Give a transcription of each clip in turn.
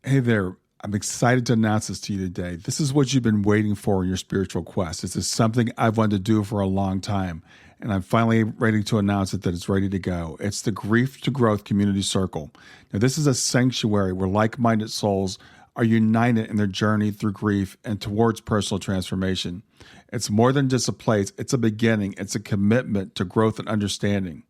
Hey there. I'm excited to announce this to you today. This is what you've been waiting for in your spiritual quest. This is something I've wanted to do for a long time, and I'm finally ready to announce it that it's ready to go. It's the Grief to Growth Community Circle. Now, this is a sanctuary where like-minded souls are united in their journey through grief and towards personal transformation. It's more than just a place. It's a beginning. It's a commitment to growth and understanding.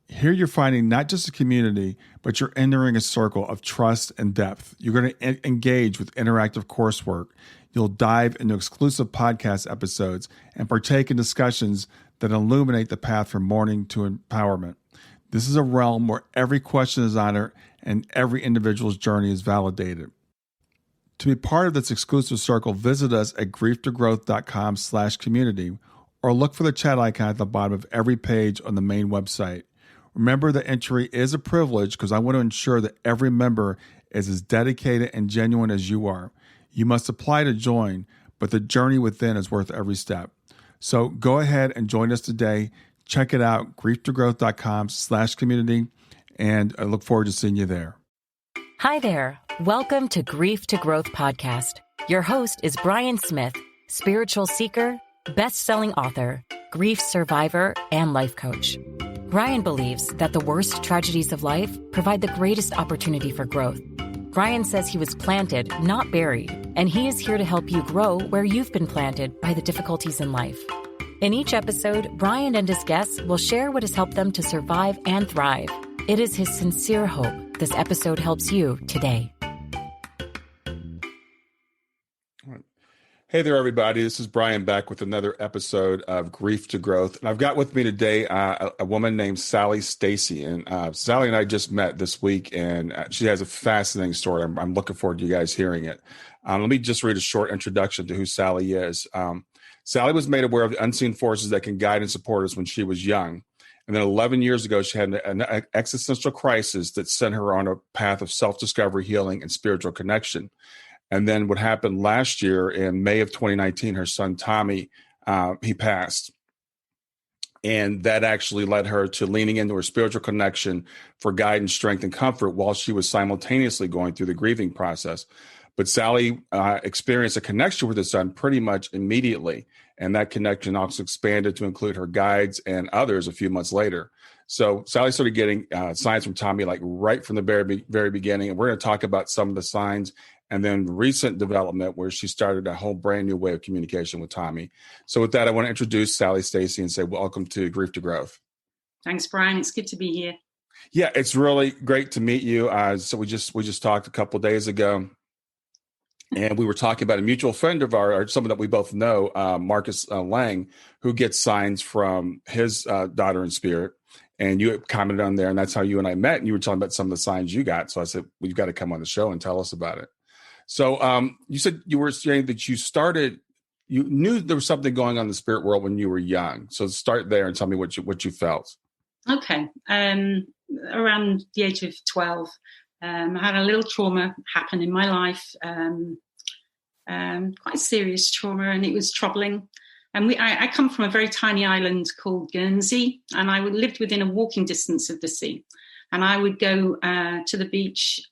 Here you're finding not just a community, but you're entering a circle of trust and depth. You're going to engage with interactive coursework. You'll dive into exclusive podcast episodes and partake in discussions that illuminate the path from mourning to empowerment. This is a realm where every question is honored and every individual's journey is validated. To be part of this exclusive circle, visit us at grieftogrowth.com/community or look for the chat icon at the bottom of every page on the main website. Remember that entry is a privilege because I want to ensure that every member is as dedicated and genuine as you are. You must apply to join, but the journey within is worth every step. So go ahead and join us today. Check it out, grieftogrowth.com/community, and I look forward to seeing you there. Hi there. Welcome to Grief to Growth podcast. Your host is Brian Smith, spiritual seeker, best-selling author, grief survivor, and life coach. Brian believes that the worst tragedies of life provide the greatest opportunity for growth. Brian says he was planted, not buried, and he is here to help you grow where you've been planted by the difficulties in life. In each episode, Brian and his guests will share what has helped them to survive and thrive. It is his sincere hope this episode helps you today. Hey there, everybody. This is Brian back with another episode of Grief to Growth. And I've got with me today a woman named Stacey. And Sally and I just met this week, and she has a fascinating story. I'm looking forward to you guys hearing it. Let me just read a short introduction to who Sally is. Sally was made aware of the unseen forces that can guide and support us when she was young. And then 11 years ago, she had an existential crisis that sent her on a path of self-discovery, healing, and spiritual connection. And then what happened last year in May of 2019, her son, Tommy, he passed. And that actually led her to leaning into her spiritual connection for guidance, strength, and comfort while she was simultaneously going through the grieving process. But Sally experienced a connection with her son pretty much immediately. And that connection also expanded to include her guides and others a few months later. So Sally started getting signs from Tommy like right from the very beginning. And we're going to talk about some of the signs and then recent development where she started a whole brand new way of communication with Tommy. So with that, I want to introduce Sally Stacey and say welcome to Grief to Growth. Thanks, Brian. It's good to be here. Yeah, it's really great to meet you. So we just talked a couple of days ago, and we were talking about a mutual friend of ours, someone that we both know, Marcus Lang, who gets signs from his daughter in spirit. And you commented on there, and that's how you and I met. And you were talking about some of the signs you got. So I said, well, you've got to come on the show and tell us about it. So you said you were saying that you knew there was something going on in the spirit world when you were young. So start there and tell me what you felt. Okay. Around the age of 12, I had a little trauma happen in my life, quite serious trauma, and it was troubling. And I come from a very tiny island called Guernsey, and I lived within a walking distance of the sea. And I would go to the beach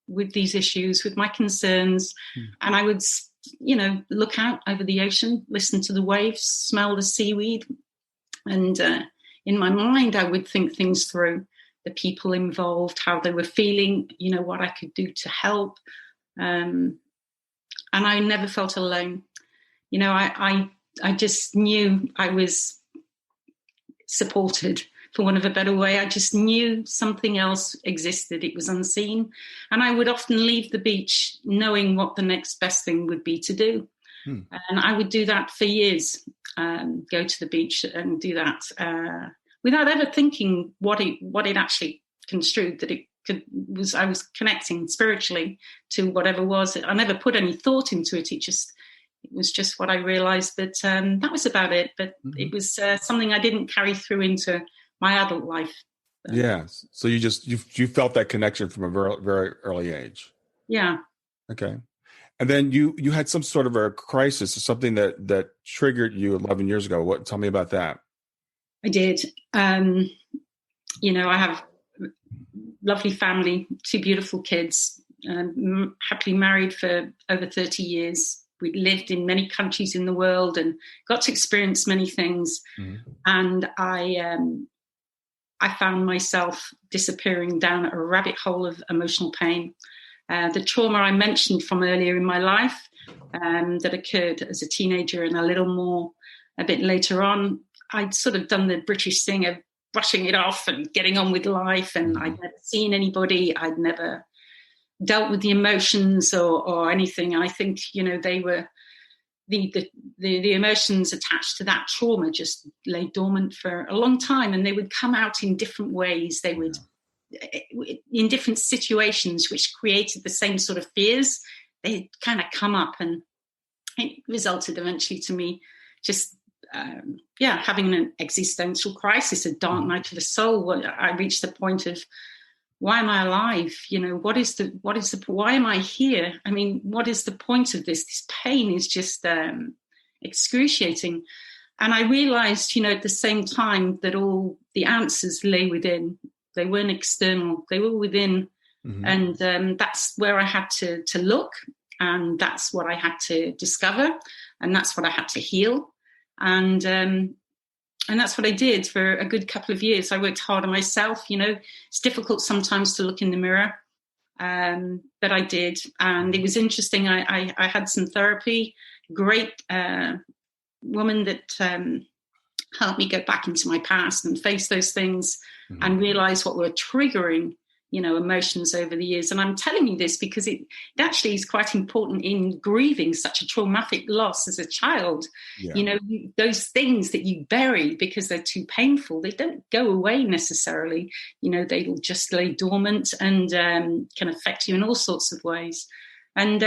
with these issues, with my concerns, and I would, look out over the ocean, listen to the waves, smell the seaweed, and in my mind, I would think things through, the people involved, how they were feeling, what I could do to help, and I never felt alone. I just knew I was supported. For want of a better way, I just knew something else existed. It was unseen. And I would often leave the beach knowing what the next best thing would be to do. And I would do that for years, go to the beach and do that without ever thinking what it actually construed, that I was connecting spiritually to whatever was. I never put any thought into it. It was just what I realized, that that was about it. But it was something I didn't carry through into my adult life. Yeah. So you felt that connection from a very, very early age. Yeah. Okay. And then you had some sort of a crisis or something that triggered you 11 years ago. Tell me about that. I did. I have lovely family, 2 beautiful kids, happily married for over 30 years. We lived in many countries in the world and got to experience many things. Mm-hmm. And I found myself disappearing down a rabbit hole of emotional pain. The trauma I mentioned from earlier in my life that occurred as a teenager and a little more a bit later on, I'd sort of done the British thing of brushing it off and getting on with life. And I'd never seen anybody. I'd never dealt with the emotions or anything. I think, they were the emotions attached to that trauma just lay dormant for a long time, and they would come out in different ways. They would, in different situations, which created the same sort of fears. They'd kind of come up, and it resulted eventually to me just, having an existential crisis, a dark night of the soul. I reached the point of, why am I alive? Why am I here? I mean, what is the point of this? This pain is just excruciating. And I realized, at the same time that all the answers lay within. They weren't external. They were within. Mm-hmm. And that's where I had to look. And that's what I had to discover. And that's what I had to heal. And that's what I did for a good couple of years. I worked hard on myself. It's difficult sometimes to look in the mirror, but I did. And it was interesting. I had some therapy, great woman that helped me go back into my past and face those things and realize what were triggering, emotions over the years. And I'm telling you this because it actually is quite important in grieving such a traumatic loss as a child. Yeah. Those things that you bury because they're too painful, they don't go away necessarily. They'll just lay dormant and can affect you in all sorts of ways. And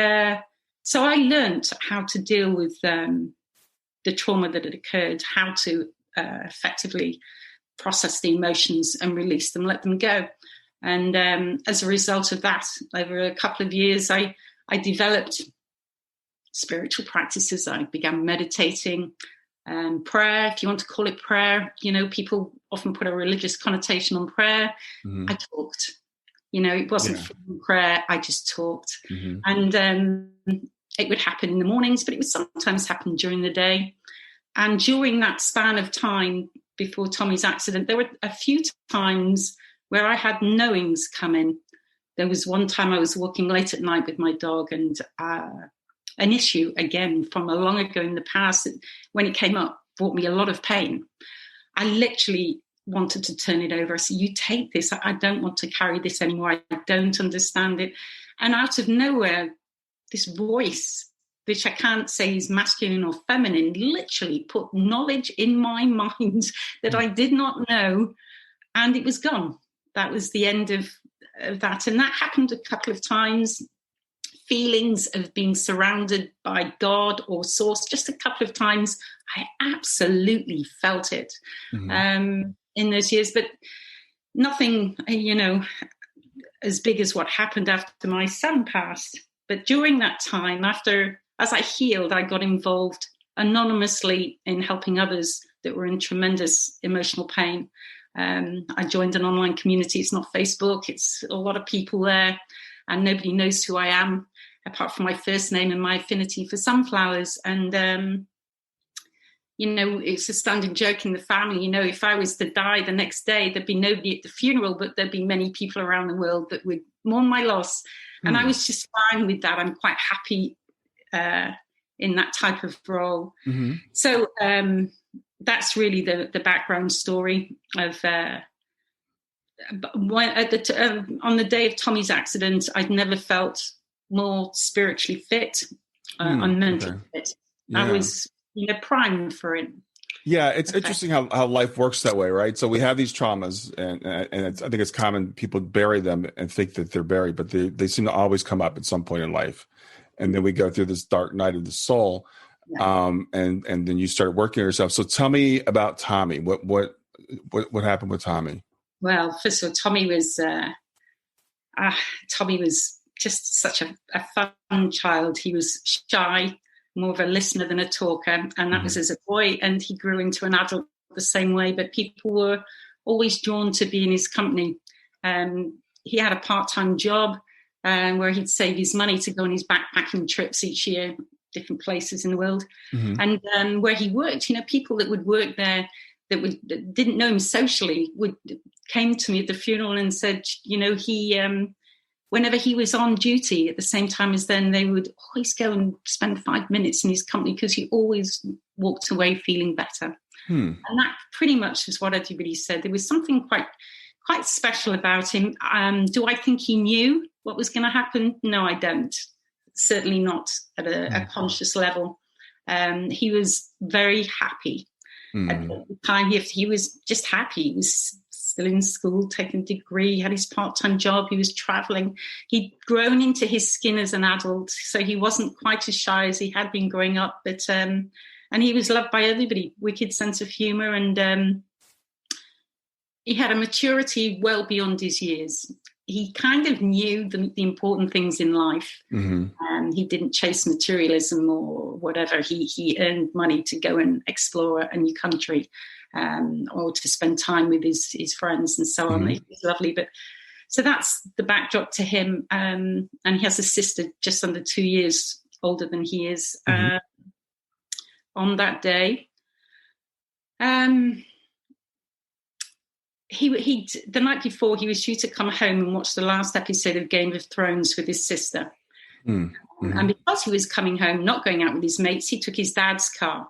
so I learned how to deal with the trauma that had occurred, how to effectively process the emotions and release them, let them go. And as a result of that, over a couple of years, I developed spiritual practices. I began meditating, prayer, if you want to call it prayer. People often put a religious connotation on prayer. Mm-hmm. I talked. It wasn't prayer. I just talked. Mm-hmm. And it would happen in the mornings, but it would sometimes happen during the day. And during that span of time before Tommy's accident, there were a few times where I had knowings come in. There was one time I was walking late at night with my dog, and an issue, again, from a long ago in the past, when it came up, brought me a lot of pain. I literally wanted to turn it over. I said, you take this. I don't want to carry this anymore. I don't understand it. And out of nowhere, this voice, which I can't say is masculine or feminine, literally put knowledge in my mind that I did not know, and it was gone. That was the end of that. And that happened a couple of times. Feelings of being surrounded by God or source, just a couple of times. I absolutely felt it in those years, but nothing, as big as what happened after my son passed. But during that time, as I healed, I got involved anonymously in helping others that were in tremendous emotional pain. I joined an online community. It's not Facebook. It's a lot of people there, and nobody knows who I am apart from my first name and my affinity for sunflowers. And, it's a standing joke in the family. If I was to die the next day, there'd be nobody at the funeral, but there'd be many people around the world that would mourn my loss. And I was just fine with that. I'm quite happy in that type of role. Mm-hmm. So, that's really the background story of on the day of Tommy's accident. I'd never felt more spiritually fit, and mentally fit. Yeah. I was primed for it. Yeah, it's interesting how life works that way, right? So we have these traumas, and I think it's common people bury them and think that they're buried, but they seem to always come up at some point in life. And then we go through this dark night of the soul. Yeah. And then you started working on yourself. So tell me about Tommy. What happened with Tommy? Well, first of all, Tommy was just such a fun child. He was shy, more of a listener than a talker, and that was as a boy. And he grew into an adult the same way. But people were always drawn to be in his company. He had a part-time job. where he'd save his money to go on his backpacking trips each year, different places in the world. Mm-hmm. And where he worked, people that would work there that didn't know him socially came to me at the funeral and said, he whenever he was on duty at the same time as them, they would always go and spend 5 minutes in his company because he always walked away feeling better. And that pretty much is what everybody said. There was something quite special about him. Do I think he knew what was going to happen? No, I don't. Certainly not at a conscious level. He was very happy. At the time, he was just happy. He was still in school, taking a degree, he had his part-time job, he was traveling. He'd grown into his skin as an adult, so he wasn't quite as shy as he had been growing up. But and he was loved by everybody, wicked sense of humor, and he had a maturity well beyond his years. He kind of knew the important things in life. He didn't chase materialism or whatever. He earned money to go and explore a new country, or to spend time with his friends and so on. It was lovely. But so that's the backdrop to him. And he has a sister just under 2 years older than he is. On that day, he the night before, he was due to come home and watch the last episode of Game of Thrones with his sister. And because he was coming home, not going out with his mates, he took his dad's car.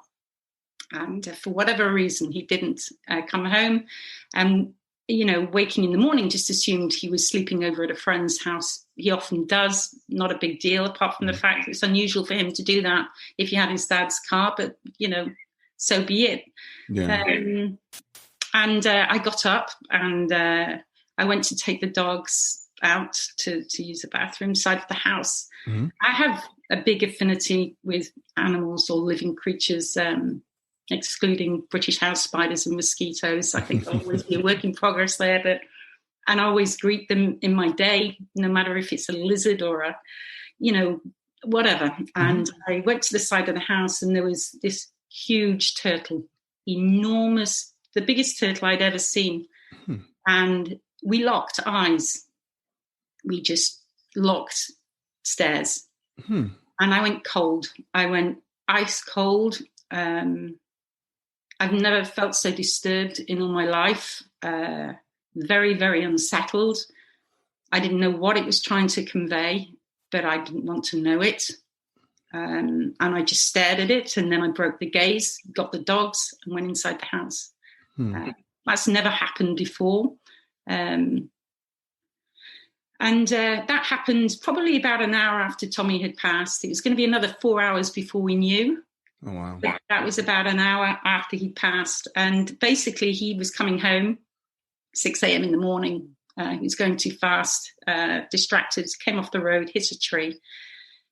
And for whatever reason, he didn't come home. And, waking in the morning, just assumed he was sleeping over at a friend's house. He often does, not a big deal, apart from the fact that it's unusual for him to do that if he had his dad's car. But, so be it. Yeah. And I got up and I went to take the dogs out to use the bathroom side of the house. I have a big affinity with animals or living creatures, excluding British house spiders and mosquitoes. I think I'll always be a work in progress there, and I always greet them in my day, no matter if it's a lizard or a, whatever. And I went to the side of the house and there was this huge turtle, enormous, the biggest turtle I'd ever seen. And we locked eyes. We just locked stares. And I went cold. I went ice cold. I've never felt so disturbed in all my life. Very, very unsettled. I didn't know what it was trying to convey, but I didn't want to know it. And I just stared at it, and then I broke the gaze, got the dogs, and went inside the house. That's never happened before. And that happened probably about an hour after Tommy had passed. It was going to be another 4 hours before we knew. Oh, wow. That was about an hour after he passed. And basically he was coming home, 6 a.m. in the morning. He was going too fast, distracted, came off the road, hit a tree.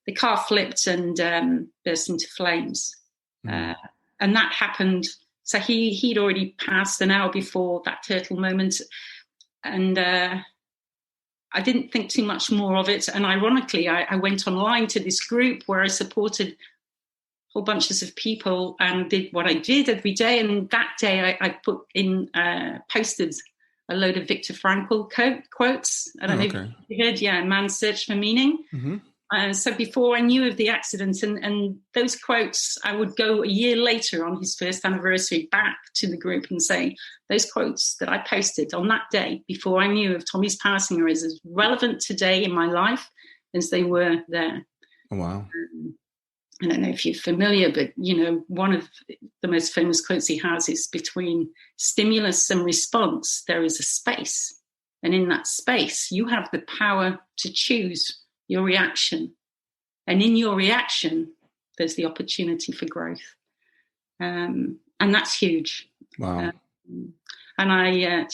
The car flipped and burst into flames. And that happened. So he'd already passed an hour before that turtle moment. And I didn't think too much more of it. And ironically, I went online to this group where I supported whole bunches of people and did what I did every day. And that day I put in, posted a load of Viktor Frankl quotes. I don't know if you heard, Man's Search for Meaning. So before I knew of the accident, and those quotes, I would go a year later on his first anniversary back to the group and say, those quotes that I posted on that day before I knew of Tommy's passing are as relevant today in my life as they were there. Oh, wow. I don't know if you're familiar, but, one of the most famous quotes he has is, between stimulus and response, there is a space. And in that space, you have the power to choose your reaction. And in your reaction, there's the opportunity for growth. And that's huge. Wow. And I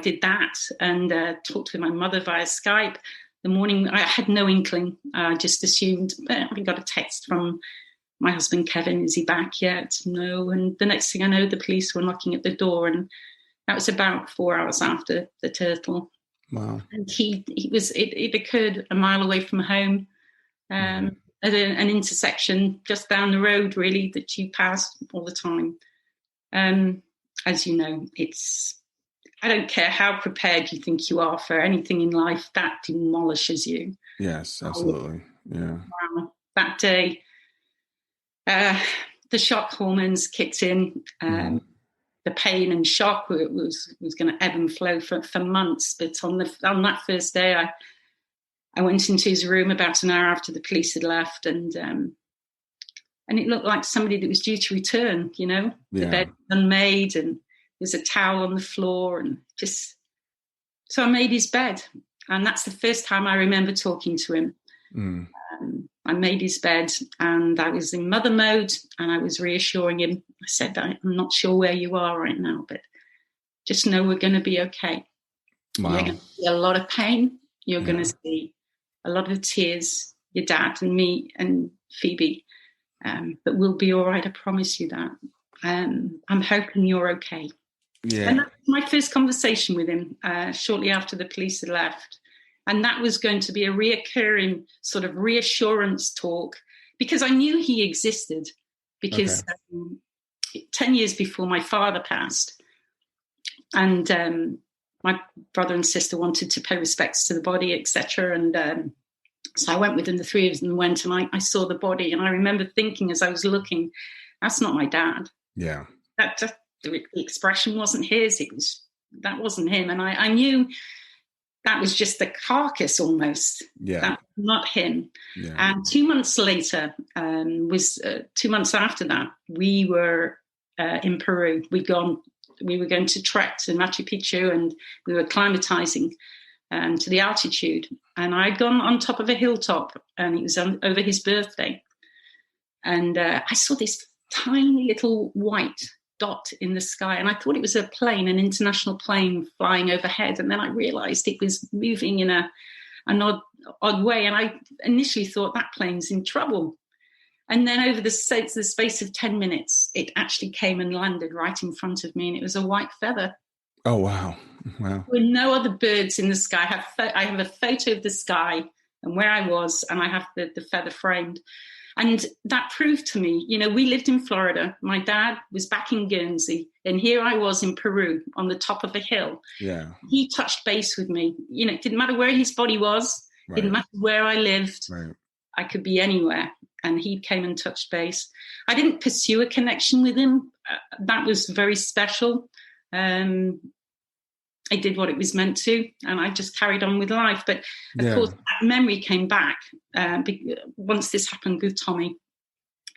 did that and talked with my mother via Skype. The morning, I had no inkling. I just assumed, I got a text from my husband, Kevin, is he back yet? No. And the next thing I know, the police were knocking at the door. And that was about 4 hours after the turtle. Wow. And it occurred a mile away from home, at an intersection just down the road, really, that you pass all the time. As you know, it's I don't care how prepared you think you are for anything in life, that demolishes you. Yes, absolutely. Yeah. Wow. That day, the shock hormones kicked in. The pain and shock was going to ebb and flow for months. But on that first day, I went into his room about an hour after the police had left, and it looked like somebody that was due to return. You know, the bed was unmade, and there's a towel on the floor, and just so I made his bed, and that's the first time I remember talking to him. I made his bed, and I was in mother mode, and I was reassuring him. I said, I'm not sure where you are right now, but just know we're going to be okay. Wow. You're going to see a lot of pain. You're going to see a lot of tears, your dad and me and Phoebe, but we'll be all right. I promise you that. I'm hoping you're okay. Yeah. And that was my first conversation with him shortly after the police had left. And that was going to be a reoccurring sort of reassurance talk, because I knew he existed, because 10 years before my father passed, and my brother and sister wanted to pay respects to the body, etc. And so I went with them, the three of them went, and I saw the body. And I remember thinking as I was looking, that's not my dad. Yeah. The expression wasn't his. That wasn't him. And I knew that was just the carcass almost. Yeah. That was not him. Yeah. And 2 months later, 2 months after that, we were in Peru. We were going to trek to Machu Picchu, and we were climatizing to the altitude. And I'd gone on top of a hilltop, and it was over his birthday. And I saw this tiny little white dot in the sky, and I thought it was a plane, an international plane flying overhead. And then I realized it was moving in an odd way, and I initially thought that plane's in trouble. And then over the space of 10 minutes, it actually came and landed right in front of me, and it was a white feather. Oh, wow. There were no other birds in the sky. I have a photo of the sky and where I was, and I have the feather framed. And that proved to me, we lived in Florida. My dad was back in Guernsey, and here I was in Peru on the top of a hill. Yeah. He touched base with me. It didn't matter where his body was. Right. Didn't matter where I lived. Right. I could be anywhere. And he came and touched base. I didn't pursue a connection with him. That was very special. I did what it was meant to, and I just carried on with life. But of course, that memory came back once this happened with Tommy.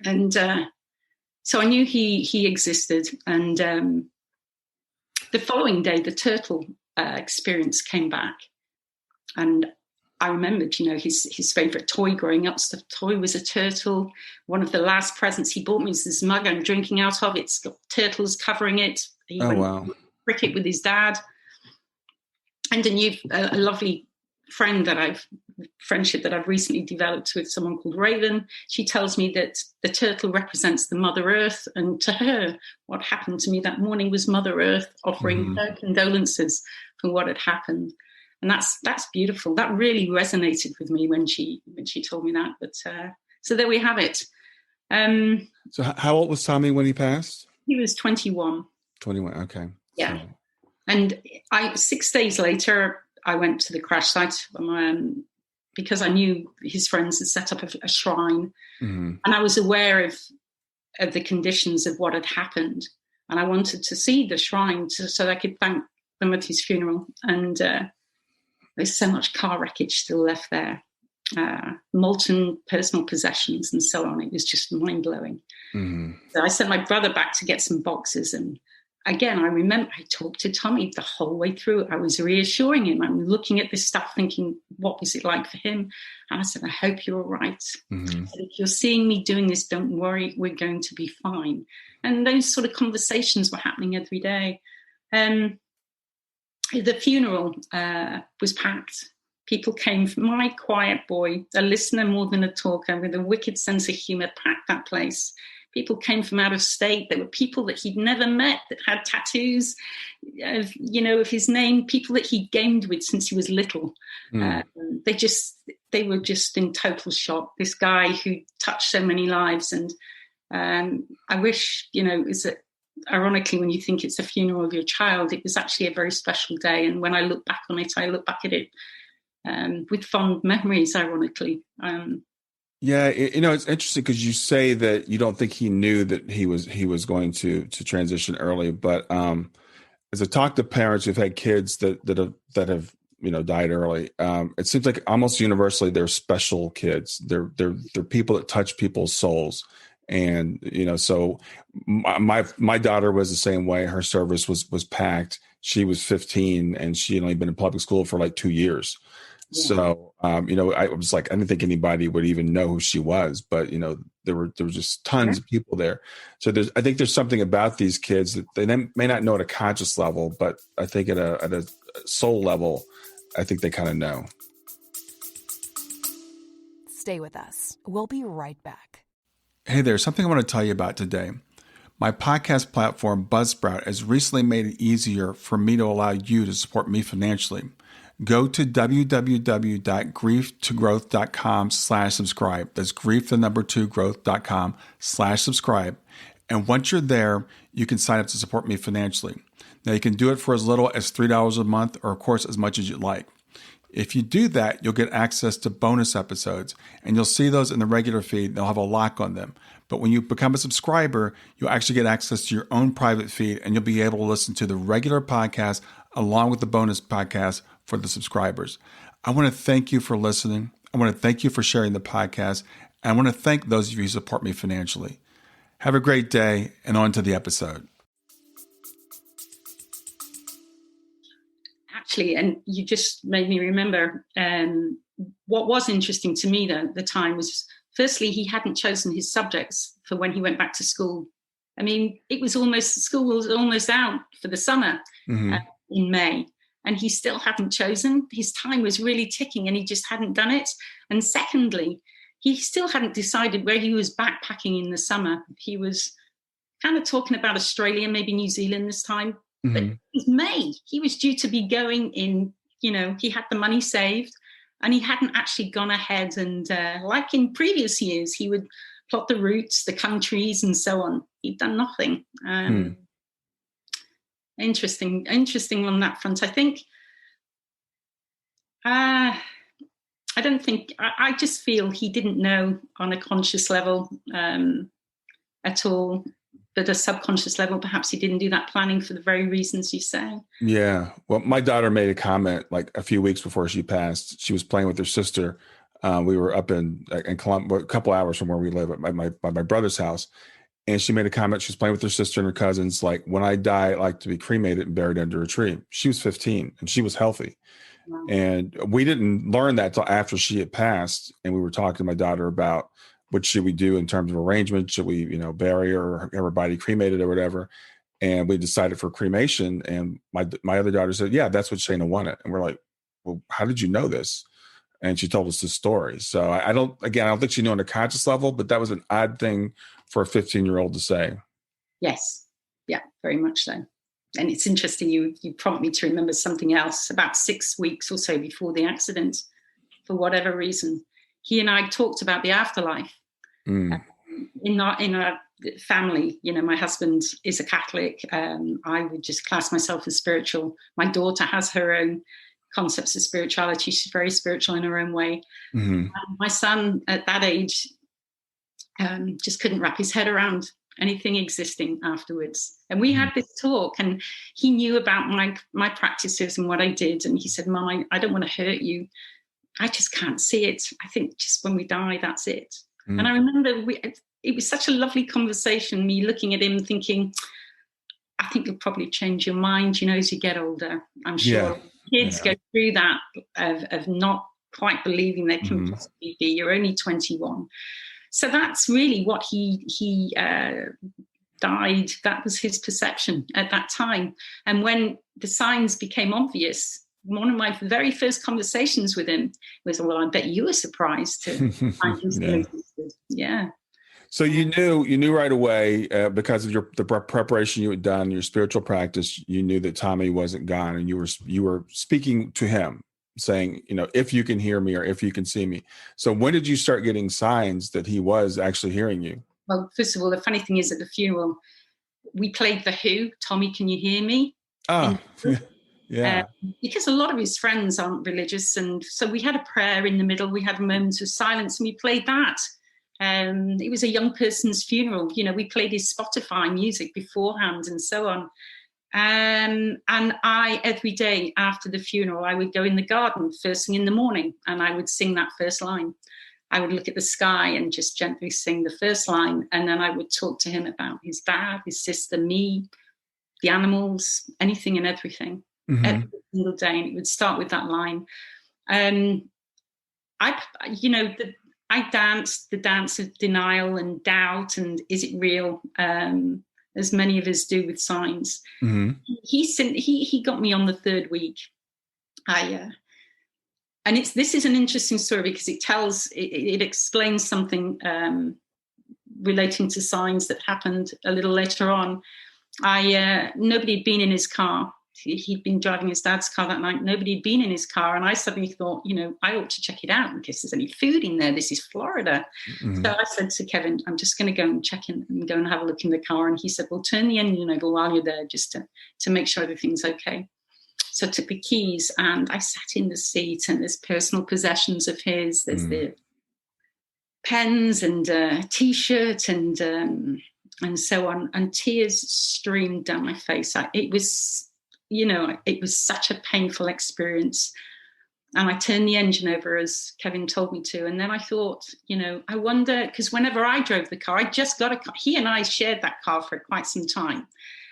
And so I knew he existed. And the following day, the turtle experience came back. And I remembered, his favourite toy growing up. So the toy was a turtle. One of the last presents he bought me was this mug I'm drinking out of. It's got turtles covering it. He went cricket with his dad. And a lovely friendship that I've recently developed with someone called Raven. She tells me that the turtle represents the Mother Earth. And to her, what happened to me that morning was Mother Earth offering her condolences for what had happened. And that's beautiful. That really resonated with me when she told me that. But so there we have it. So how old was Tommy when he passed? He was 21. 21. Okay. Yeah. So. And 6 days later, I went to the crash site because I knew his friends had set up a shrine, and I was aware of the conditions of what had happened, and I wanted to see the shrine so I could thank them at his funeral. And there's so much car wreckage still left there, molten personal possessions and so on. It was just mind-blowing. So I sent my brother back to get some boxes, and again, I remember I talked to Tommy the whole way through. I was reassuring him. I'm looking at this stuff thinking, what was it like for him? And I said, I hope you're all right. I said, if you're seeing me doing this, don't worry, we're going to be fine. And those sort of conversations were happening every day. The funeral was packed. People came. My quiet boy, a listener more than a talker, with a wicked sense of humour, packed that place. People came from out of state. There were people that he'd never met that had tattoos of his name, people that he'd gamed with since he was little. They were just in total shock. This guy who touched so many lives. And I wish, ironically, when you think it's a funeral of your child, it was actually a very special day. And when I look back on it, I look back at it with fond memories, ironically. Yeah, it's interesting because you say that you don't think he knew that he was going to transition early, but as I talk to parents who've had kids that have died early, it seems like almost universally they're special kids. They're people that touch people's souls, and so my daughter was the same way. Her service was packed. She was 15, and she had only been in public school for like 2 years. Yeah. So, I was like, I didn't think anybody would even know who she was, but there were just tons of people there. So I think there's something about these kids that they may not know at a conscious level, but I think at a soul level, I think they kind of know. Stay with us. We'll be right back. Hey there, something I want to tell you about today. My podcast platform, Buzzsprout, has recently made it easier for me to allow you to support me financially. Go to www.grieftogrowth.com/subscribe. That's grief2growth.com/subscribe. And once you're there, you can sign up to support me financially. Now, you can do it for as little as $3 a month, or of course, as much as you'd like. If you do that, you'll get access to bonus episodes, and you'll see those in the regular feed. They'll have a lock on them. But when you become a subscriber, you'll actually get access to your own private feed, and you'll be able to listen to the regular podcast along with the bonus podcast for the subscribers. I want to thank you for listening. I want to thank you for sharing the podcast. And I want to thank those of you who support me financially. Have a great day, and on to the episode. Actually, and you just made me remember what was interesting to me at the time was, firstly, he hadn't chosen his subjects for when he went back to school. I mean, school was almost out for the summer in May, and he still hadn't chosen. His time was really ticking, and he just hadn't done it. And secondly, he still hadn't decided where he was backpacking in the summer. He was kind of talking about Australia, maybe New Zealand this time. But it was May. He was due to be going in, he had the money saved, and he hadn't actually gone ahead and, like in previous years, he would plot the routes, the countries, and so on. He'd done nothing. Interesting on that front. I think, I just feel he didn't know on a conscious level at all. But at a subconscious level, perhaps he didn't do that planning for the very reasons you say. Yeah. Well, my daughter made a comment like a few weeks before she passed. She was playing with her sister. We were up in Columbia, a couple hours from where we live at my brother's house. And she made a comment. She was playing with her sister and her cousins. Like, when I die, I'd like to be cremated and buried under a tree. She was 15 and she was healthy. Wow. And we didn't learn that till after she had passed. And we were talking to my daughter about, what should we do in terms of arrangement? Should we, bury her or have her body cremated or whatever? And we decided for cremation. And my other daughter said, yeah, that's what Shayna wanted. And we're like, well, how did you know this? And she told us the story. So I don't think she knew on a conscious level, but that was an odd thing for a 15-year-old to say. Yes. Yeah, very much so. And it's interesting. You prompt me to remember something else. About 6 weeks or so before the accident, for whatever reason, he and I talked about the afterlife. In our family, my husband is a Catholic. I would just class myself as spiritual. My daughter has her own concepts of spirituality. She's very spiritual in her own way. My son at that age just couldn't wrap his head around anything existing afterwards. And we had this talk, and he knew about my practices and what I did. And he said, Mum, I don't want to hurt you. I just can't see it. I think just when we die, that's it. And I remember it was such a lovely conversation, me looking at him thinking, I think you'll probably change your mind, as you get older. I'm sure kids go through that of not quite believing they can possibly be. You're only 21. So that's really what he died. That was his perception at that time. And when the signs became obvious, one of my very first conversations with him was, well, I bet you were surprised to find him still existed. Yeah. So you knew right away because of the preparation you had done, your spiritual practice. You knew that Tommy wasn't gone, and you were speaking to him, saying, if you can hear me or if you can see me. So when did you start getting signs that he was actually hearing you? Well, first of all, the funny thing is, at the funeral, we played The Who, Tommy, Can You Hear Me? Ah, yeah. Because a lot of his friends aren't religious. And so we had a prayer in the middle. We had moments of silence and we played that. It was a young person's funeral. You know, we played his Spotify music beforehand and so on. And I, every day after the funeral, I would go in the garden first thing in the morning and I would sing that first line. I would look at the sky and just gently sing the first line. And then I would talk to him about his dad, his sister, me, the animals, anything and everything, every single day. And it would start with that line. I danced the dance of denial and doubt and is it real, as many of us do with signs. He got me on the third week. And this is an interesting story because it explains something relating to signs that happened a little later on. Nobody had been in his car. He'd been driving his dad's car that night. Nobody had been in his car. And I suddenly thought, you know, I ought to check it out in case there's any food in there. This is Florida. So I said to Kevin, I'm just going to go and check in and go and have a look in the car. And he said, well, turn the engine over while you're there just to make sure everything's okay. So I took the keys and I sat in the seat and there's personal possessions of his. There's the pens and T-shirt and so on. And tears streamed down my face. It was such a painful experience. And I turned the engine over as Kevin told me to. And then I thought, you know, I wonder, because whenever I drove the car, I just got a car. He and I shared that car for quite some time.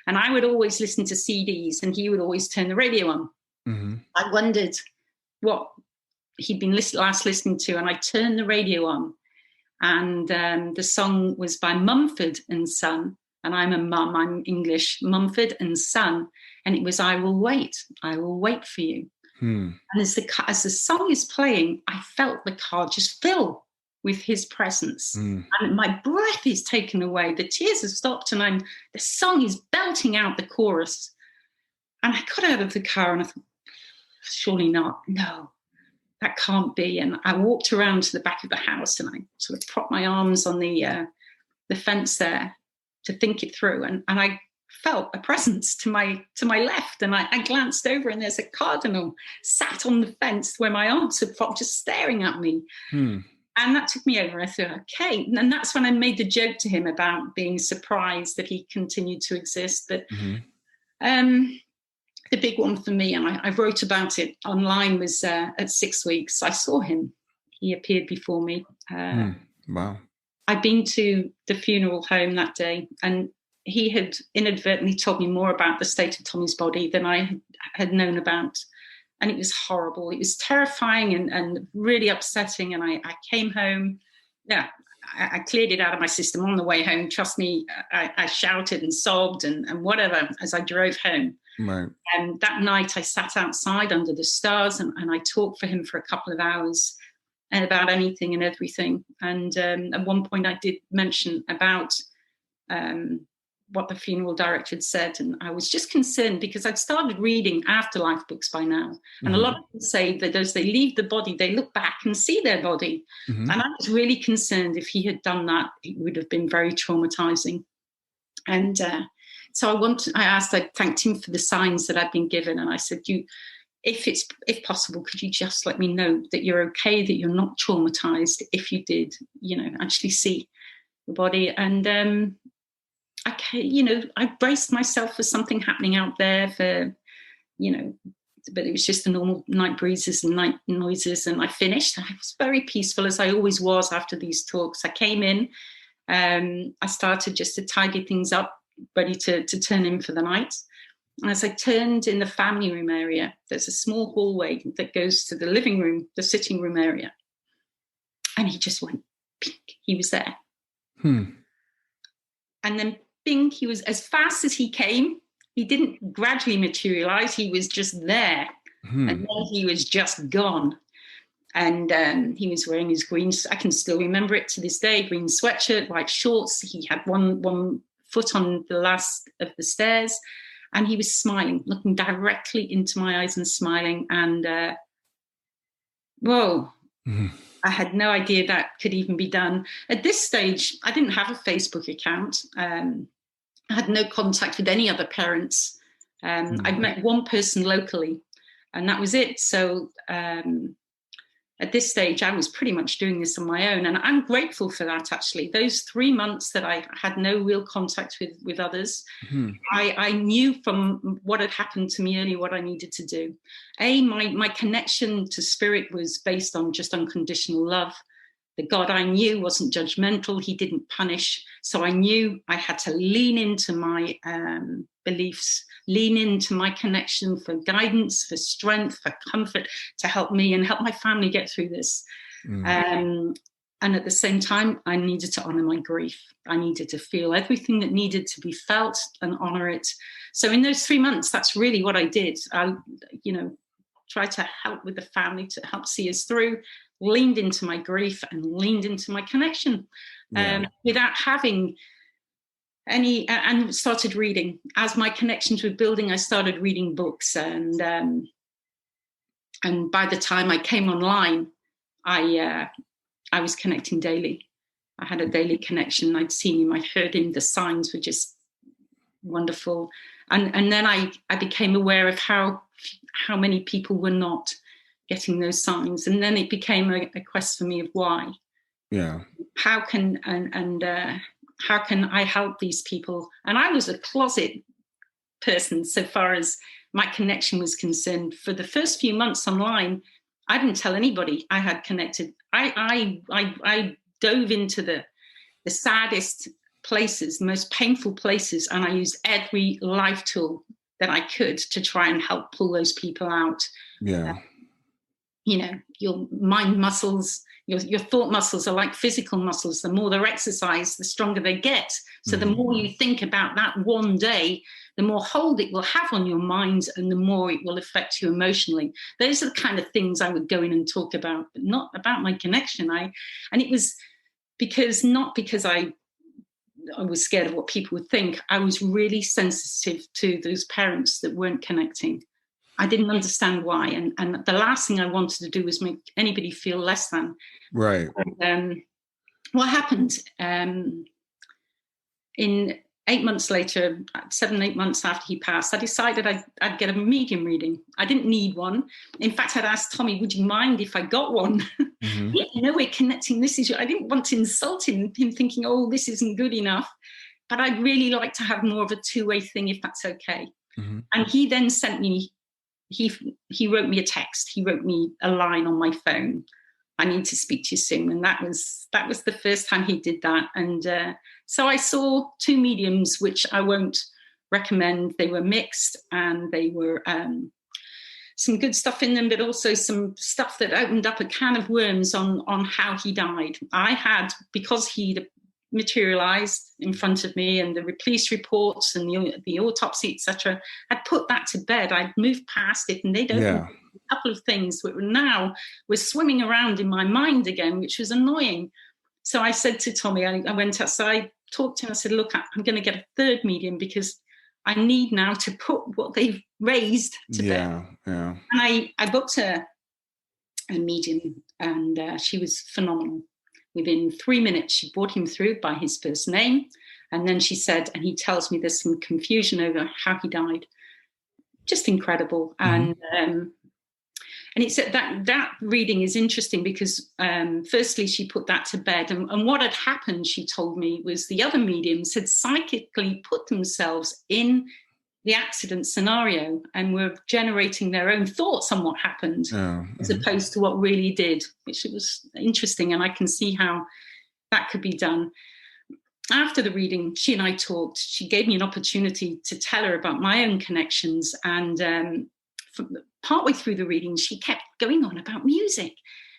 And I would always listen to CDs and he would always turn the radio on. I wondered what he'd been last listening to. And I turned the radio on. And the song was by Mumford and Son. And I'm a mum, I'm English, Mumford and Son. And it was, I will wait for you. And as the song is playing, I felt the car just fill with his presence. And my breath is taken away. The tears have stopped and the song is belting out the chorus. And I got out of the car and I thought, surely not. No, that can't be. And I walked around to the back of the house and I sort of propped my arms on the fence there to think it through. And I felt a presence to my left. And I glanced over and there's a cardinal sat on the fence where my arms had propped, just staring at me. And that took me over. I thought, okay. And that's when I made the joke to him about being surprised that he continued to exist. But the big one for me, and I wrote about it online, was at 6 weeks, I saw him. He appeared before me. Wow. I'd been to the funeral home that day and he had inadvertently told me more about the state of Tommy's body than I had known about. And it was horrible. It was terrifying and really upsetting. And I came home. Yeah, I cleared it out of my system on the way home. Trust me, I shouted and sobbed and whatever as I drove home. Right. And that night I sat outside under the stars and I talked for him for a couple of hours about anything and everything. And at one point I did mention about what the funeral director had said. And I was just concerned because I'd started reading afterlife books by now. And a lot of people say that as they leave the body, they look back and see their body. And I was really concerned if he had done that, it would have been very traumatizing. And so I thanked him for the signs that I'd been given. And I said, if possible, could you just let me know that you're okay, that you're not traumatized if you did, actually see the body. And I braced myself for something happening out there but it was just the normal night breezes and night noises. And I finished. I was very peaceful, as I always was after these talks. I came in, I started just to tidy things up, ready to turn in for the night. And as I turned in the family room area, there's a small hallway that goes to the living room, the sitting room area. And he just went, pink. He was there. And then bing, he was, as fast as he came, he didn't gradually materialize. He was just there. And then he was just gone. And he was wearing his green, I can still remember it to this day, green sweatshirt, white shorts. He had one foot on the last of the stairs. And he was smiling, looking directly into my eyes and smiling. And whoa. I had no idea that could even be done. At this stage, I didn't have a Facebook account. And I had no contact with any other parents. I'd met one person locally, and that was it. So at this stage, I was pretty much doing this on my own. And I'm grateful for that, actually. Those 3 months that I had no real contact with others, I knew from what had happened to me earlier what I needed to do. My connection to spirit was based on just unconditional love. The God I knew wasn't judgmental. He didn't punish. So I knew I had to lean into my beliefs, lean into my connection for guidance, for strength, for comfort, to help me and help my family get through this. And at the same time, I needed to honor my grief. I needed to feel everything that needed to be felt and honor it. So in those 3 months, that's really what I did. I, tried to help with the family, to help see us through, leaned into my grief and leaned into my connection without having any, and started reading. As my connections were building, I started reading books, and by the time I came online, I was connecting daily. I had a daily connection. I'd seen him, I'd heard him. The signs were just wonderful, and then I became aware of how many people were not getting those signs, and then it became a quest for me of why. How can how can I help these people? And I was a closet person so far as my connection was concerned. For the first few months online, I didn't tell anybody I had connected. I dove into the saddest places, most painful places, and I used every life tool that I could to try and help pull those people out. Your mind muscles, your thought muscles are like physical muscles. The more they're exercised, the stronger they get. So the more you think about that one day, the more hold it will have on your mind, and the more it will affect you emotionally. Those are the kind of things I would go in and talk about, but not about my connection. And it was not because I was scared of what people would think. I was really sensitive to those parents that weren't connecting. I didn't understand why. And the last thing I wanted to do was make anybody feel less than. Right. What happened in 8 months later, 7-8 months after he passed, I decided I'd get a medium reading. I didn't need one. In fact, I'd asked Tommy, would you mind if I got one? Yeah, we're connecting. I didn't want to insult him thinking, oh, this isn't good enough. But I'd really like to have more of a two-way thing, if that's okay. And he then sent me, he wrote me a text. He wrote me a line on my phone. I need to speak to you soon. And that was the first time he did that. And so I saw 2 mediums, which I won't recommend. They were mixed, and they were some good stuff in them, but also some stuff that opened up a can of worms on how he died. I had, because he'd materialized in front of me, and the police reports and the autopsy, etc., I'd put that to bed. I'd moved past it, and they'd opened a couple of things that were swimming around in my mind again, which was annoying. So I said to Tommy, I went outside, talked to him, I said, look, I'm going to get a 3rd medium, because I need now to put what they've raised to bed. And I booked a medium, and she was phenomenal. Within 3 minutes, she brought him through by his first name. And then she said, and he tells me there's some confusion over how he died. Just incredible. And it's that reading is interesting because firstly, she put that to bed. And what had happened, she told me, was the other mediums had psychically put themselves in the accident scenario and were generating their own thoughts on what happened, as opposed to what really did, which was interesting. And I can see how that could be done. After the reading, she and I talked. She gave me an opportunity to tell her about my own connections. And partway through the reading, she kept going on about music.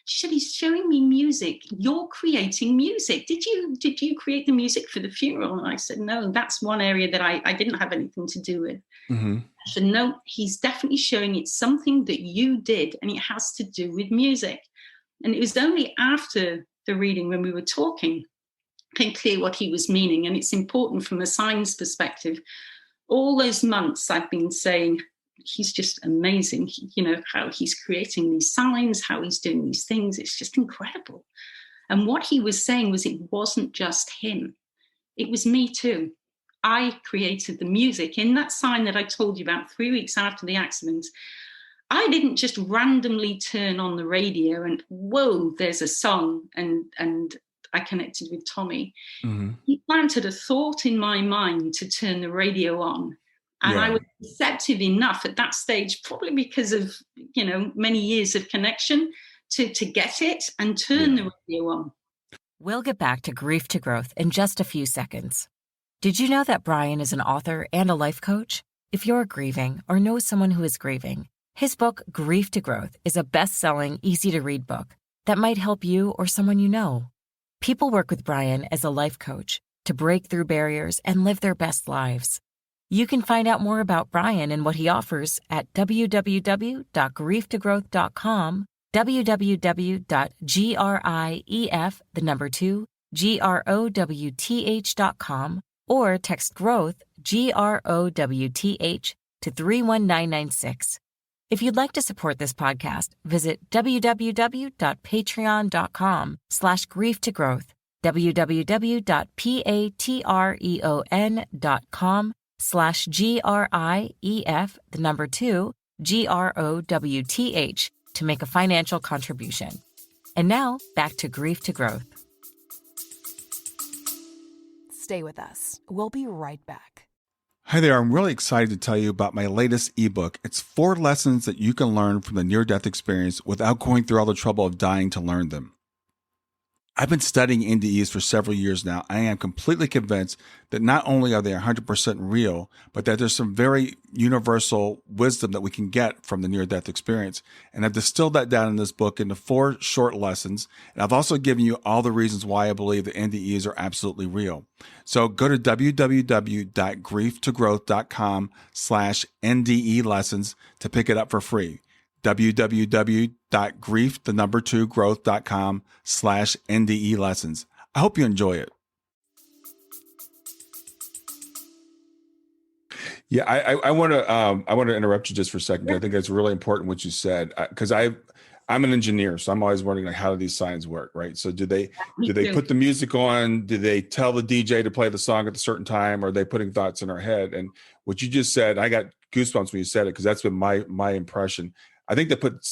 She said, he's showing me music. You're creating music. Did you create the music for the funeral? And I said, no, that's one area that I didn't have anything to do with. I said, no, he's definitely showing it's something that you did, and it has to do with music. And it was only after the reading, when we were talking, became clear what he was meaning. And it's important from a science perspective. All those months I've been saying, he's just amazing, how he's creating these signs, how he's doing these things. It's just incredible. And what he was saying was, it wasn't just him. It was me too. I created the music. In that sign that I told you about 3 weeks after the accident, I didn't just randomly turn on the radio and, whoa, there's a song, and I connected with Tommy. Mm-hmm. He planted a thought in my mind to turn the radio on. And I was receptive enough at that stage, probably because of, many years of connection, to get it and turn the radio on. We'll get back to Grief to Growth in just a few seconds. Did you know that Brian is an author and a life coach? If you're grieving or know someone who is grieving, his book, Grief to Growth, is a best-selling, easy-to-read book that might help you or someone you know. People work with Brian as a life coach to break through barriers and live their best lives. You can find out more about Brian and what he offers at www.grieftogrowth.com, www.grief2growth.com, or text growth, GROWTH, to 31996. If you'd like to support this podcast, visit www.patreon.com/grieftogrowth, www.patreon.com/GRIEF2growth to make a financial contribution. And now, back to Grief to Growth. Stay with us. We'll be right back. Hi there. I'm really excited to tell you about my latest ebook. It's 4 lessons that you can learn from the near-death experience without going through all the trouble of dying to learn them. I've been studying NDEs for several years now. I am completely convinced that not only are they 100% real, but that there's some very universal wisdom that we can get from the near-death experience. And I've distilled that down in this book into 4 short lessons. And I've also given you all the reasons why I believe that NDEs are absolutely real. So go to www.grieftogrowth.com/NDE lessons to pick it up for free. www.growth.com/NDE lessons. I hope you enjoy it. Yeah, I want to interrupt you just for a second. I think that's really important what you said, because I'm an engineer, so I'm always wondering, like, how do these signs work, right? So do they put the music on? Do they tell the DJ to play the song at a certain time? Or are they putting thoughts in our head? And what you just said, I got goosebumps when you said it, because that's been my impression. I think they put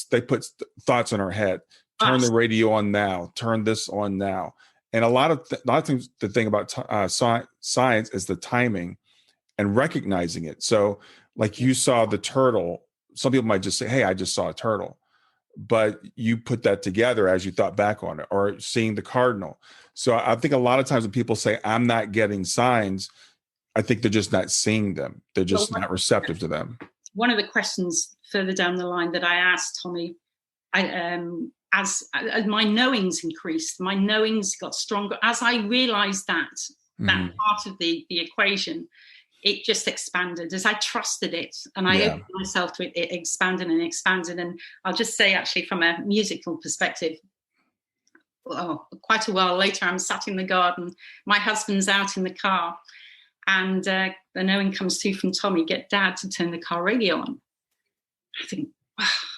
thoughts in our head. Turn the radio on now. Turn this on now. And a lot of things. The thing about science is the timing and recognizing it. So, like, you saw the turtle. Some people might just say, "Hey, I just saw a turtle," but you put that together as you thought back on it, or seeing the cardinal. So I think a lot of times when people say, "I'm not getting signs," I think they're just not seeing them. They're just not receptive to them. One of the questions further down the line that I asked Tommy, as my knowings increased, my knowings got stronger. As I realized that part of the equation, it just expanded. As I trusted it and I opened myself to it, it expanded and expanded. And I'll just say, actually, from a musical perspective, quite a while later, I'm sat in the garden. My husband's out in the car. And the knowing comes through from Tommy, get Dad to turn the car radio on. I think,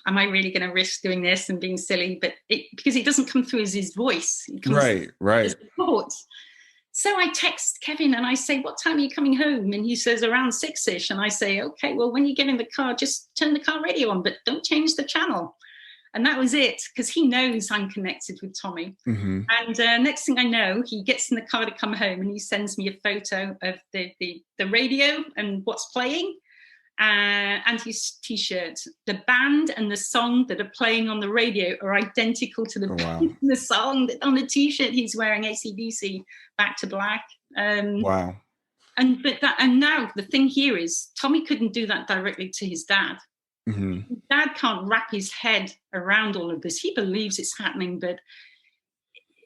am I really going to risk doing this and being silly? But because it doesn't come through as his voice. It comes right. As thoughts. So I text Kevin and I say, "What time are you coming home?" And he says, "Around 6-ish. And I say, "Okay, well, when you get in the car, just turn the car radio on, but don't change the channel." And that was it, because he knows I'm connected with Tommy. Mm-hmm. And next thing I know, he gets in the car to come home and he sends me a photo of the radio and what's playing and his T-shirt. The band and the song that are playing on the radio are identical to the song that on the T-shirt he's wearing, AC/DC, Back to Black. Wow. And now the thing here is Tommy couldn't do that directly to his dad. Mm-hmm. Dad can't wrap his head around all of this. He believes it's happening, but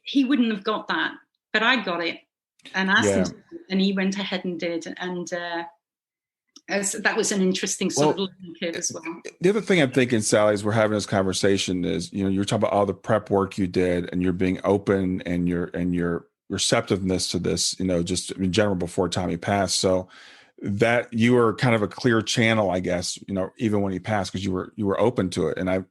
he wouldn't have got that. But I got it and asked him to, and he went ahead and did. And that was an interesting sort of learning curve as well. The other thing I'm thinking, Sally, as we're having this conversation is, you're talking about all the prep work you did, and you're being open, and your receptiveness to this, just in general before Tommy passed. So that you were kind of a clear channel, I guess, even when he passed, because you were open to it. And I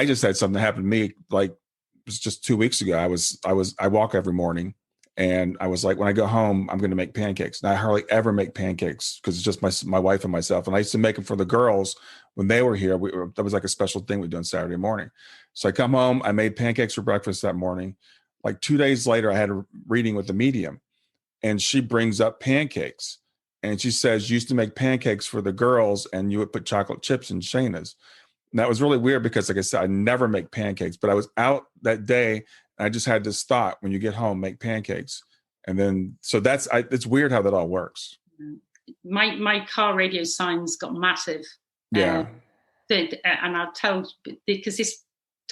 just had something happen to me, like, it was just 2 weeks ago. I walk every morning, And I was like, when I go home, I'm going to make pancakes. And I hardly ever make pancakes because it's just my wife and myself. And I used to make them for the girls when they were here. That was like a special thing we do on Saturday morning. So I come home, I made pancakes for breakfast that morning. Like 2 days later, I had a reading with the medium, and she brings up pancakes. And she says, you used to make pancakes for the girls and you would put chocolate chips in Shayna's. And that was really weird because, like I said, I never make pancakes, but I was out that day. I just had this thought: when you get home, make pancakes. And then, so it's weird how that all works. My car radio signs got massive. Yeah. And I'll tell, because this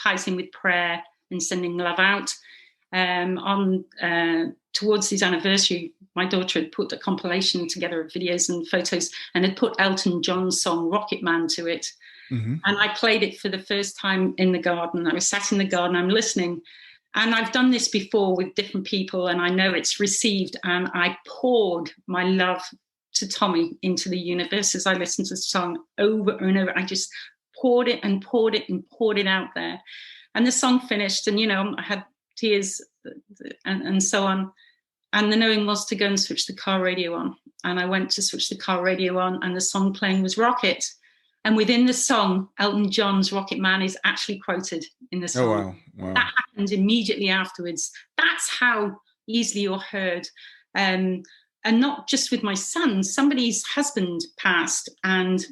ties in with prayer and sending love out. Towards his anniversary, my daughter had put a compilation together of videos and photos and had put Elton John's song Rocket Man to it. Mm-hmm. And I played it for the first time in the garden. I was sat in the garden, I'm listening. And I've done this before with different people, and I know it's received. And I poured my love to Tommy into the universe as I listened to the song over and over. I just poured it and poured it and poured it out there. And the song finished, and, I had tears and so on. And the knowing was to go and switch the car radio on. And I went to switch the car radio on, and the song playing was Rocket. And within the song, Elton John's Rocket Man is actually quoted in the song. Oh, wow. Wow. That happened immediately afterwards. That's how easily you're heard. And not just with my son, somebody's husband passed, and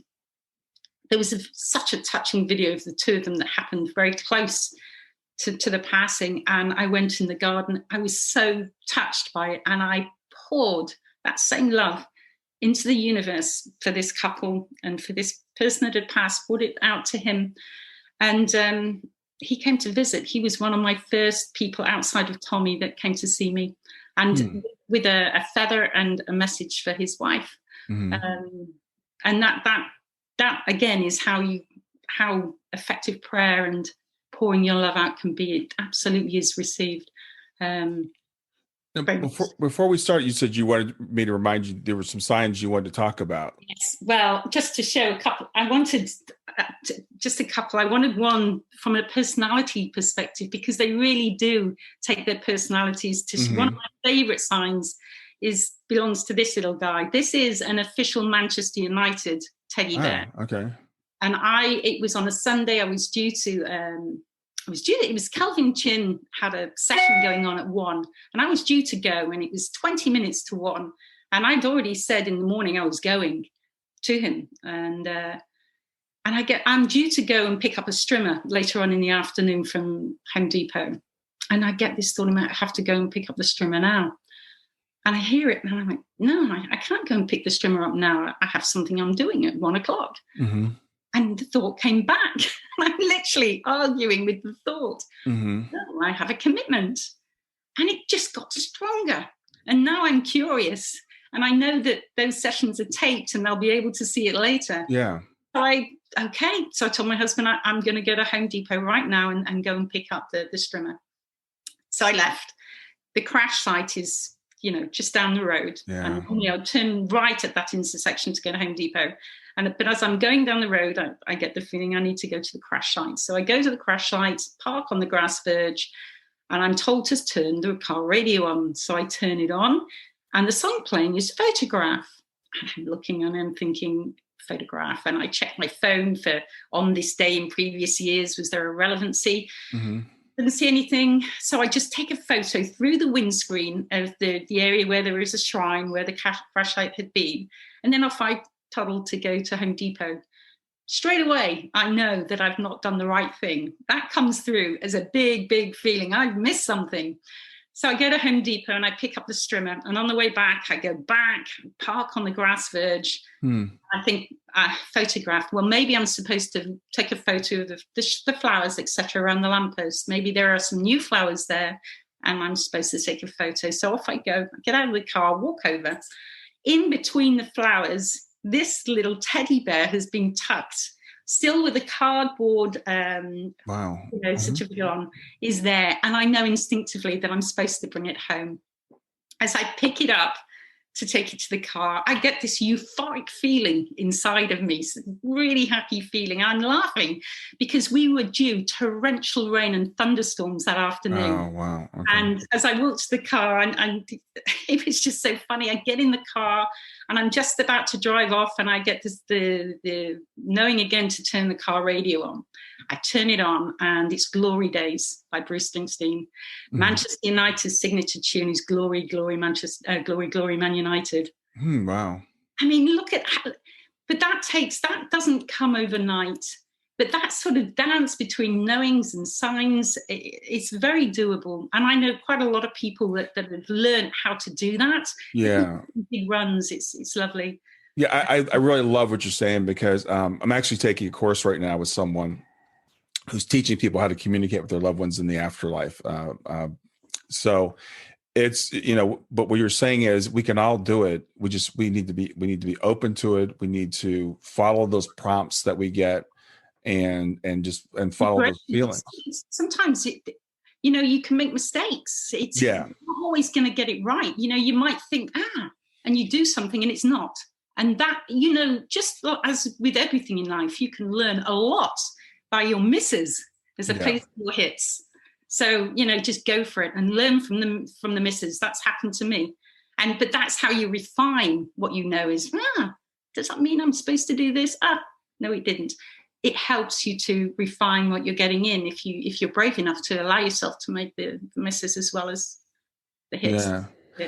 there was such a touching video of the two of them that happened very close to the passing. And I went in the garden. I was so touched by it, and I poured that same love into the universe for this couple and for this person that had passed, poured it out to him. And he came to visit. He was one of my first people outside of Tommy that came to see me, and with a feather and a message for his wife. Mm-hmm. And that again is how effective prayer and pouring your love out can be. It absolutely is received. Before we start, you said you wanted me to remind you there were some signs you wanted to talk about. Yes. Well, just to show a couple, I wanted just a couple. I wanted one from a personality perspective, because they really do take their personalities to. Mm-hmm. One of my favorite signs belongs to this little guy. This is an official Manchester United teddy bear. Okay. And it was on a Sunday. It was Kelvin Chin had a session going on at 1, and I was due to go, and it was 20 minutes to 1. And I'd already said in the morning I was going to him. And I'm due to go and pick up a strimmer later on in the afternoon from Home Depot. And I get this thought, I have to go and pick up the strimmer now. And I hear it, and I'm like, no, I can't go and pick the strimmer up now. I have something I'm doing at 1 o'clock. Mm-hmm. And the thought came back. I'm literally arguing with the thought. Mm-hmm. No, I have a commitment. And it just got stronger. And now I'm curious. And I know that those sessions are taped and they'll be able to see it later. Yeah. So I told my husband, I'm going to go to Home Depot right now and go and pick up the strimmer. So I left. The crash site is, just down the road. Yeah. And I'll turn right at that intersection to go to Home Depot. But as I'm going down the road, I get the feeling I need to go to the crash site. So I go to the crash site, park on the grass verge, and I'm told to turn the car radio on. So I turn it on, and the song playing is Photograph. And I'm looking and I'm thinking, photograph. And I check my phone for on this day in previous years, was there a relevancy? Mm-hmm. Didn't see anything. So I just take a photo through the windscreen of the area where there is a shrine where the crash site had been. And then off I toddled to go to Home Depot. Straight away, I know that I've not done the right thing. That comes through as a big, big feeling. I've missed something. So I go to Home Depot and I pick up the strimmer. And on the way back, I go back, park on the grass verge. I think photograph. Well, maybe I'm supposed to take a photo of the flowers, etc., around the lamppost. Maybe there are some new flowers there and I'm supposed to take a photo. So off I go, get out of the car, walk over. In between the flowers, this little teddy bear has been tucked, still with a cardboard certificate on, is there. And I know instinctively that I'm supposed to bring it home. As I pick it up, to take it to the car, I get this euphoric feeling inside of me, really happy feeling. I'm laughing because we were due torrential rain and thunderstorms that afternoon. Oh, wow. Okay. And as I walked to the car, and it was just so funny, I get in the car and I'm just about to drive off, and I get the knowing again to turn the car radio on. I turn it on, and it's Glory Days by Bruce Springsteen. Mm-hmm. Manchester United's signature tune is Glory, Glory, Manchester, Glory, Glory, Man United. Wow. I mean, look at how, but that doesn't come overnight. But that sort of dance between knowings and signs, it's very doable. And I know quite a lot of people that have learned how to do that. Yeah. Big runs, it's lovely. Yeah, I really love what you're saying, because I'm actually taking a course right now with someone who's teaching people how to communicate with their loved ones in the afterlife. So it's, but what you're saying is we can all do it. We need to be open to it. We need to follow those prompts that we get and follow those feelings. Sometimes you can make mistakes. It's not always going to get it right. You might think, and you do something and it's not. And that, just as with everything in life, you can learn a lot by your misses as opposed to your hits. So, just go for it and learn from the misses. That's happened to me. But that's how you refine what you know is, does that mean I'm supposed to do this? No, it didn't. It helps you to refine what you're getting in if you're brave enough to allow yourself to make the misses as well as the hits. Yeah.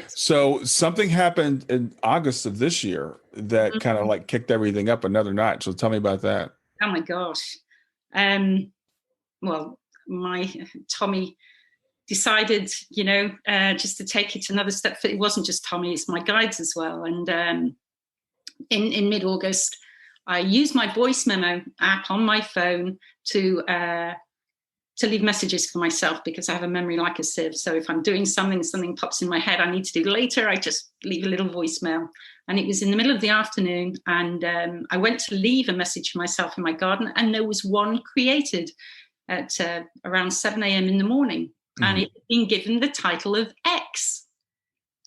So something happened in August of this year that kind of like kicked everything up another notch. So tell me about that. Oh my gosh. Well, my Tommy decided, just to take it another step. It wasn't just Tommy, it's my guides as well. And in mid-August, I used my voice memo app on my phone to leave messages for myself, because I have a memory like a sieve. So if I'm doing something pops in my head I need to do later, I just leave a little voicemail. And it was in the middle of the afternoon, and I went to leave a message for myself in my garden, and there was one created at around 7 a.m. in the morning. Mm-hmm. And it had been given the title of X.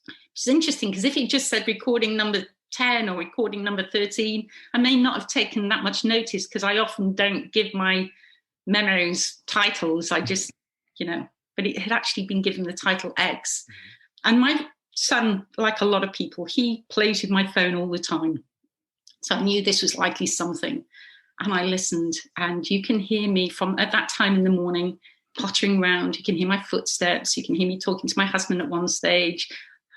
Which is interesting, because if it just said recording number 10 or recording number 13, I may not have taken that much notice, because I often don't give my memos titles. I just, but it had actually been given the title X. And my son, like a lot of people, he plays with my phone all the time. So I knew this was likely something. And I listened, and you can hear me from at that time in the morning, pottering around. You can hear my footsteps. You can hear me talking to my husband at one stage.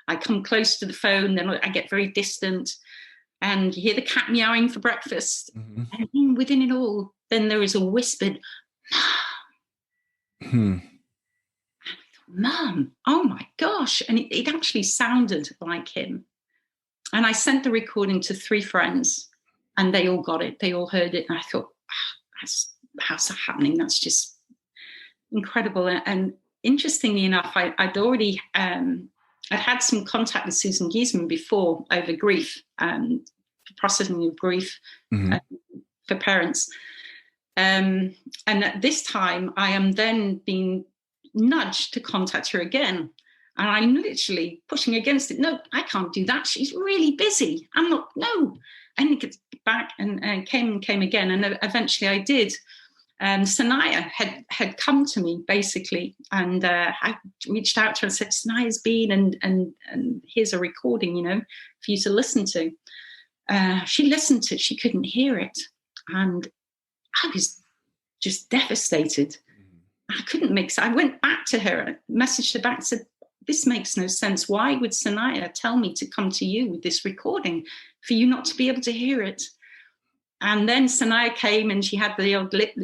I come close to the phone, then I get very distant, and you hear the cat meowing for breakfast. Mm-hmm. And within it all, then there is a whispered, Mum, oh my gosh. And it actually sounded like him. And I sent the recording to 3 friends, and they all got it. They all heard it. And I thought, how's that happening? That's just incredible. And interestingly enough, I'd already... I'd had some contact with Susan Giesman before over grief, processing of grief for parents. And at this time, I am then being nudged to contact her again. And I'm literally pushing against it. No, I can't do that. She's really busy. I'm not, no. And it gets back and came again. And eventually I did. Sanaya had come to me basically, and I reached out to her and said, Sanaya's been, and here's a recording, for you to listen to. She listened to it, she couldn't hear it. And I was just devastated. I couldn't make sense. I went back to her, messaged her back, and said, this makes no sense. Why would Sanaya tell me to come to you with this recording for you not to be able to hear it? And then Sanaya came, and she had the old lip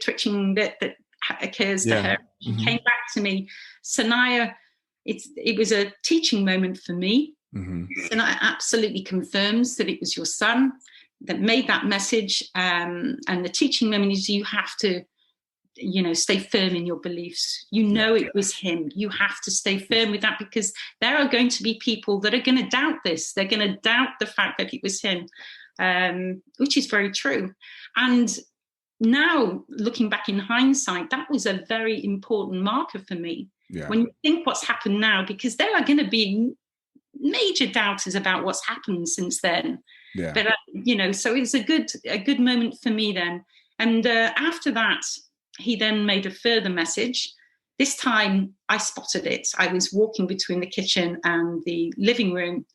twitching that occurs to her. She came back to me. Sanaya, it was a teaching moment for me. Sanaya absolutely confirms that it was your son that made that message. And the teaching moment is you have to, stay firm in your beliefs. It was him. You have to stay firm with that, because there are going to be people that are going to doubt this. They're going to doubt the fact that it was him, which is very true. And now, looking back in hindsight, that was a very important marker for me. Yeah. When you think what's happened now, because there are going to be major doubters about what's happened since then. Yeah. But so it was a good moment for me then. And after that, he then made a further message. This time I spotted it. I was walking between the kitchen and the living room,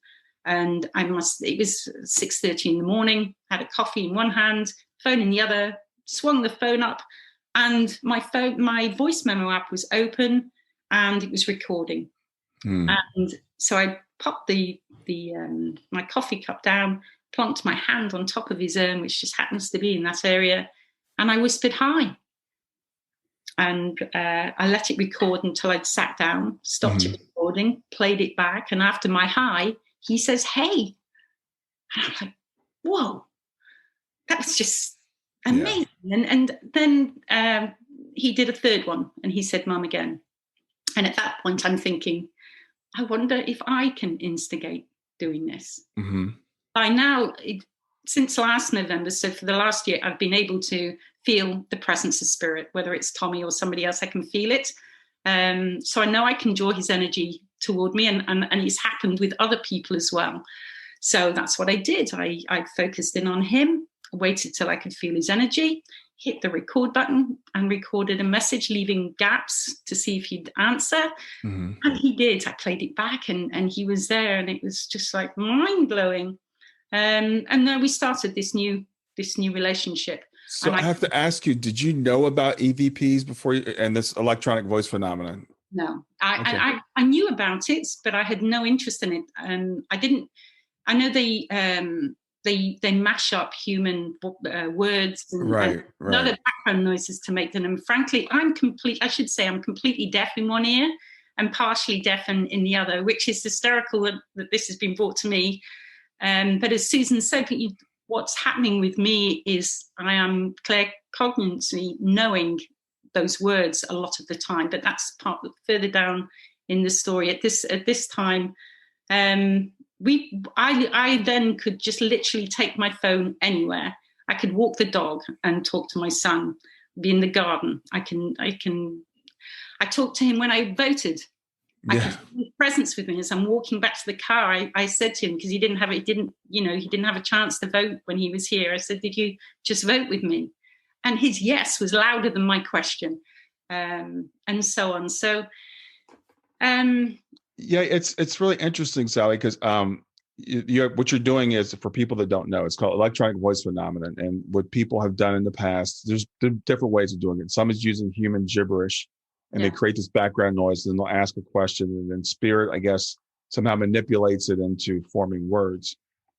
and it was 6:30 in the morning, had a coffee in one hand, phone in the other, swung the phone up, and my voice memo app was open and it was recording. And so I popped my coffee cup down, plonked my hand on top of his urn, which just happens to be in that area, and I whispered hi. And I let it record until I'd sat down, stopped it recording, played it back. And after my hi, he says, hey. And I'm like, whoa, that was just amazing. Yeah. And then he did a third one and he said, Mum, again. And at that point, I'm thinking, I wonder if I can instigate doing this. By now, since last November, so for the last year, I've been able to feel the presence of spirit, whether it's Tommy or somebody else, I can feel it. So I know I can draw his energy toward me, and it's happened with other people as well. So that's what I did. I focused in on him, waited till I could feel his energy, hit the record button and recorded a message, leaving gaps to see if he'd answer. And he did. I played it back and he was there, and it was just like mind-blowing. And then we started this new relationship. So I have to ask you, did you know about EVPs before and this electronic voice phenomenon? No, I knew about it, but I had no interest in it. I know they mash up human words and other background noises to make them. And frankly, I'm completely deaf in one ear and partially deaf in the other, which is hysterical that this has been brought to me. But as Susan said, what's happening with me is I am claircognizantly knowing those words a lot of the time, but that's part further down in the story. At this time, I then could just literally take my phone anywhere. I could walk the dog and talk to my son, be in the garden. I talked to him when I voted. I could feel his presence with me as I'm walking back to the car. I said to him, because he didn't have a chance to vote when he was here. I said, did you just vote with me? And his yes was louder than my question, and so on. So, it's really interesting, Sally, because what you're doing is, for people that don't know, it's called electronic voice phenomenon. And what people have done in the past, there's different ways of doing it. Some is using human gibberish, and they create this background noise, and they'll ask a question, and then spirit, I guess, somehow manipulates it into forming words.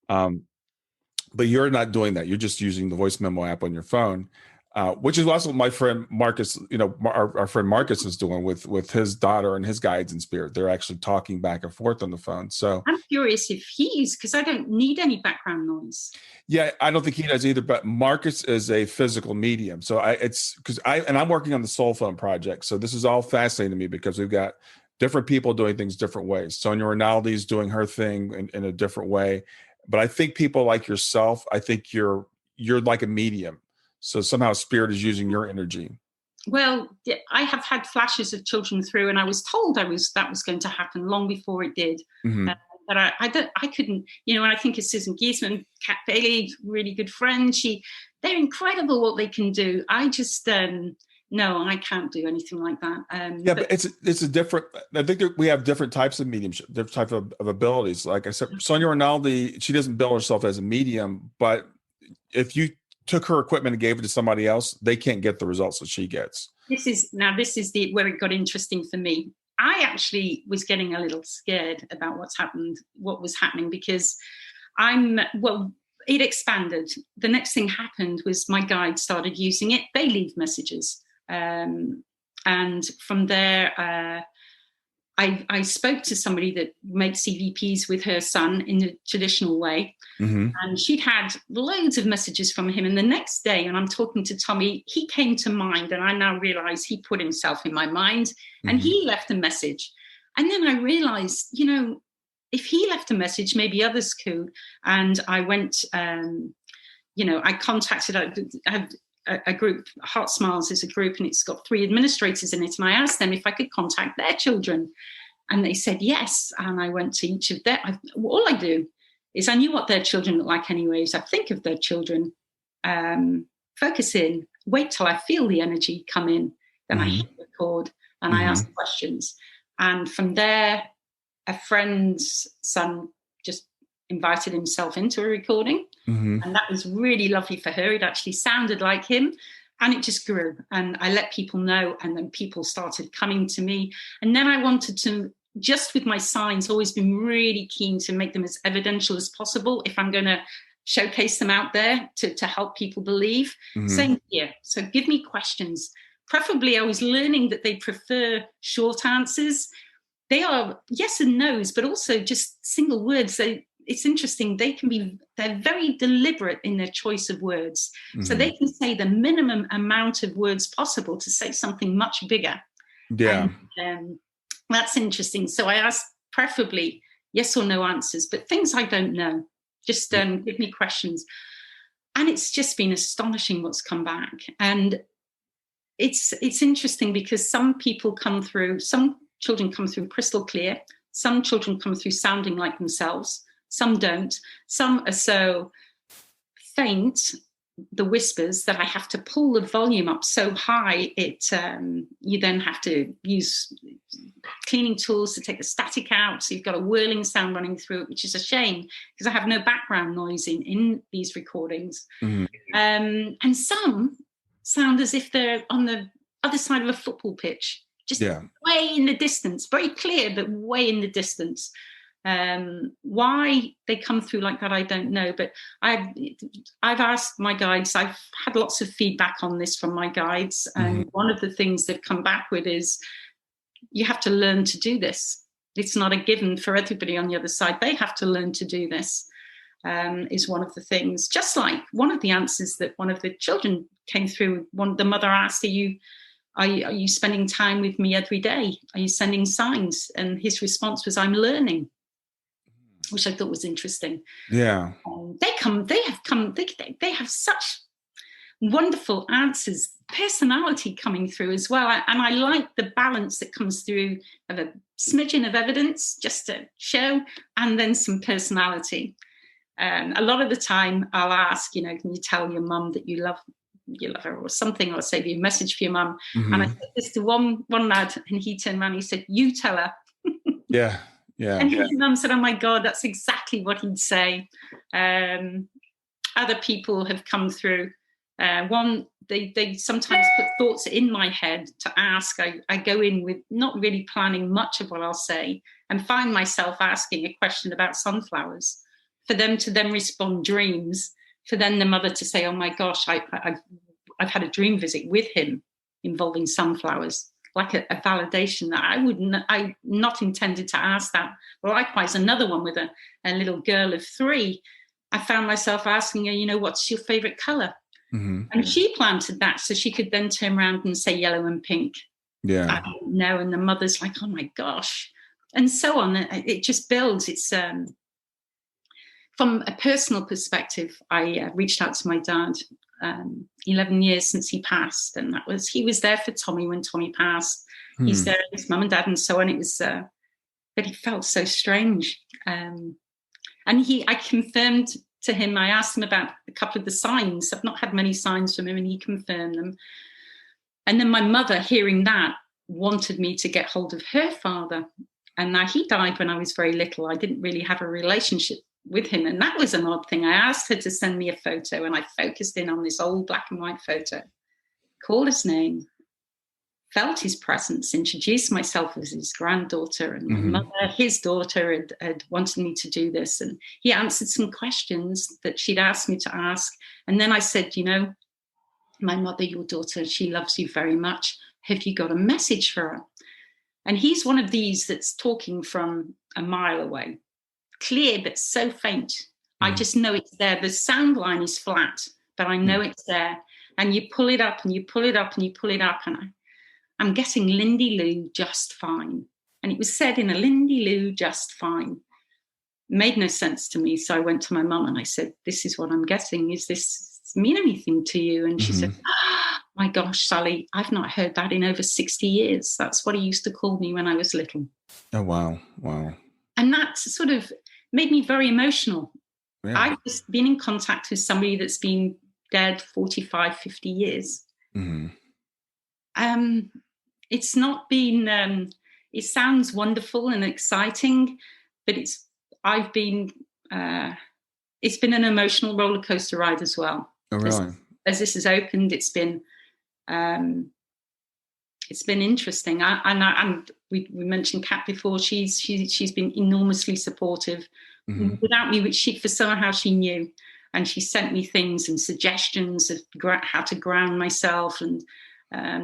But you're not doing that. You're just using the voice memo app on your phone, which is also what my friend Marcus, our friend Marcus is doing with his daughter and his guides in spirit. They're actually talking back and forth on the phone. So I'm curious if because I don't need any background noise. Yeah, I don't think he does either, but Marcus is a physical medium. So I'm working on the Soul Phone project. So this is all fascinating to me because we've got different people doing things different ways. Sonia Rinaldi is doing her thing in a different way. But I think people like yourself, I think you're like a medium. So somehow spirit is using your energy. Well, I have had flashes of children through, and I was told that was going to happen long before it did. But I couldn't, and I think of Susan Giesman, Kat Bailey, really good friend. They're incredible what they can do. I just, no, I can't do anything like that. But it's a different, I think that we have different types of mediumship, different type of abilities. Like I said, Sonia Rinaldi, she doesn't bill herself as a medium, but if you took her equipment and gave it to somebody else, they can't get the results that she gets. This is where it got interesting for me. I actually was getting a little scared about what was happening, because it expanded. The next thing happened was my guide started using it. They leave messages. And from there, I spoke to somebody that makes EVPs with her son in the traditional way. And she'd had loads of messages from him. And the next day, when I'm talking to Tommy, he came to mind. And I now realize he put himself in my mind and he left a message. And then I realized, if he left a message, maybe others could. And I went, I contacted a group, Heart Smiles is a group, and it's got 3 administrators in it. And I asked them if I could contact their children. And they said yes. And I went to each of them. All I do is I knew what their children look like anyways. I think of their children, focus in, wait till I feel the energy come in. Then I hit record and I ask questions. And from there, a friend's son just invited himself into a recording. And that was really lovely for her. It actually sounded like him. And it just grew. And I let people know. And then people started coming to me. And then I wanted to, just with my signs, always been really keen to make them as evidential as possible if I'm going to showcase them out there to help people believe. Same here. So give me questions. Preferably, I was learning that they prefer short answers. They are yes and no's, but also just single words. It's interesting. They're very deliberate in their choice of words. So they can say the minimum amount of words possible to say something much bigger. Yeah. And, that's interesting. So I ask preferably yes or no answers, but things I don't know, just give me questions. And it's just been astonishing what's come back. And it's interesting because some children come through crystal clear. Some children come through sounding like themselves. Some don't. Some are so faint, the whispers, that I have to pull the volume up so high you then have to use cleaning tools to take the static out. So you've got a whirling sound running through it, which is a shame because I have no background noise in these recordings. And some sound as if they're on the other side of a football pitch, just way in the distance, very clear, but way in the distance. Why they come through like that, I don't know. But I've asked my guides. I've had lots of feedback on this from my guides, and one of the things they've come back with is you have to learn to do this. It's not a given for everybody on the other side. They have to learn to do this. Is one of the things. Just like one of the answers that one of the children came through. The mother asked, Are you spending time with me every day? Are you sending signs? And his response was, I'm learning. Which I thought was interesting. Yeah. They have such wonderful answers, personality coming through as well. And I like the balance that comes through of a smidgen of evidence just to show, and then some personality. A lot of the time I'll ask, can you tell your mum that you love her or something, or say a message for your mum. And I said this to one lad, and he turned around and he said, you tell her. Yeah. Yeah. And his mum said, oh my God, that's exactly what he'd say. Other people have come through. They sometimes put thoughts in my head to ask. I go in with not really planning much of what I'll say, and find myself asking a question about sunflowers, for them to then respond dreams, for then the mother to say, oh my gosh, I've had a dream visit with him involving sunflowers. Like a validation that I not intended to ask that. Likewise, another one with a little girl of 3, I found myself asking her, what's your favorite color? And she planted that so she could then turn around and say yellow and pink. Yeah. I don't know. And the mother's like, oh my gosh. And so on. It just builds. It's from a personal perspective, I reached out to my dad 11 years since he passed, and he was there for Tommy when Tommy passed. He's there with his mum and dad and so on. It was but he felt so strange, and I confirmed to him. I asked him about a couple of the signs. I've not had many signs from him, and he confirmed them. And then my mother, hearing that, wanted me to get hold of her father, and now he died when I was very little. I didn't really have a relationship with him, and that was an odd thing. I asked her to send me a photo, and I focused in on this old black and white photo, called his name, felt his presence, introduced myself as his granddaughter, and my mother, his daughter, had wanted me to do this, and he answered some questions that she'd asked me to ask. And then I said, my mother, your daughter, she loves you very much. Have you got a message for her? And he's one of these that's talking from a mile away. Clear, but so faint. I just know it's there. The sound line is flat, but I know it's there. And you pull it up and you pull it up and you pull it up. And I'm getting Lindy Lou just fine. And it was said in a Lindy Lou just fine. Made no sense to me. So I went to my mum and I said, this is what I'm getting. Is this mean anything to you? And she said, My gosh, Sally, I've not heard that in over 60 years. That's what he used to call me when I was little. Oh, wow. Wow. And that sort of made me very emotional. Yeah. I've just been in contact with somebody that's been dead 45, 50 years. Mm-hmm. It's not been, it sounds wonderful and exciting, but it's been an emotional roller coaster ride as well. Oh, really? As this has opened, it's been interesting. We mentioned Kat before. She's been enormously supportive. Mm-hmm. Without me, which for somehow she knew, and she sent me things and suggestions of how to ground myself and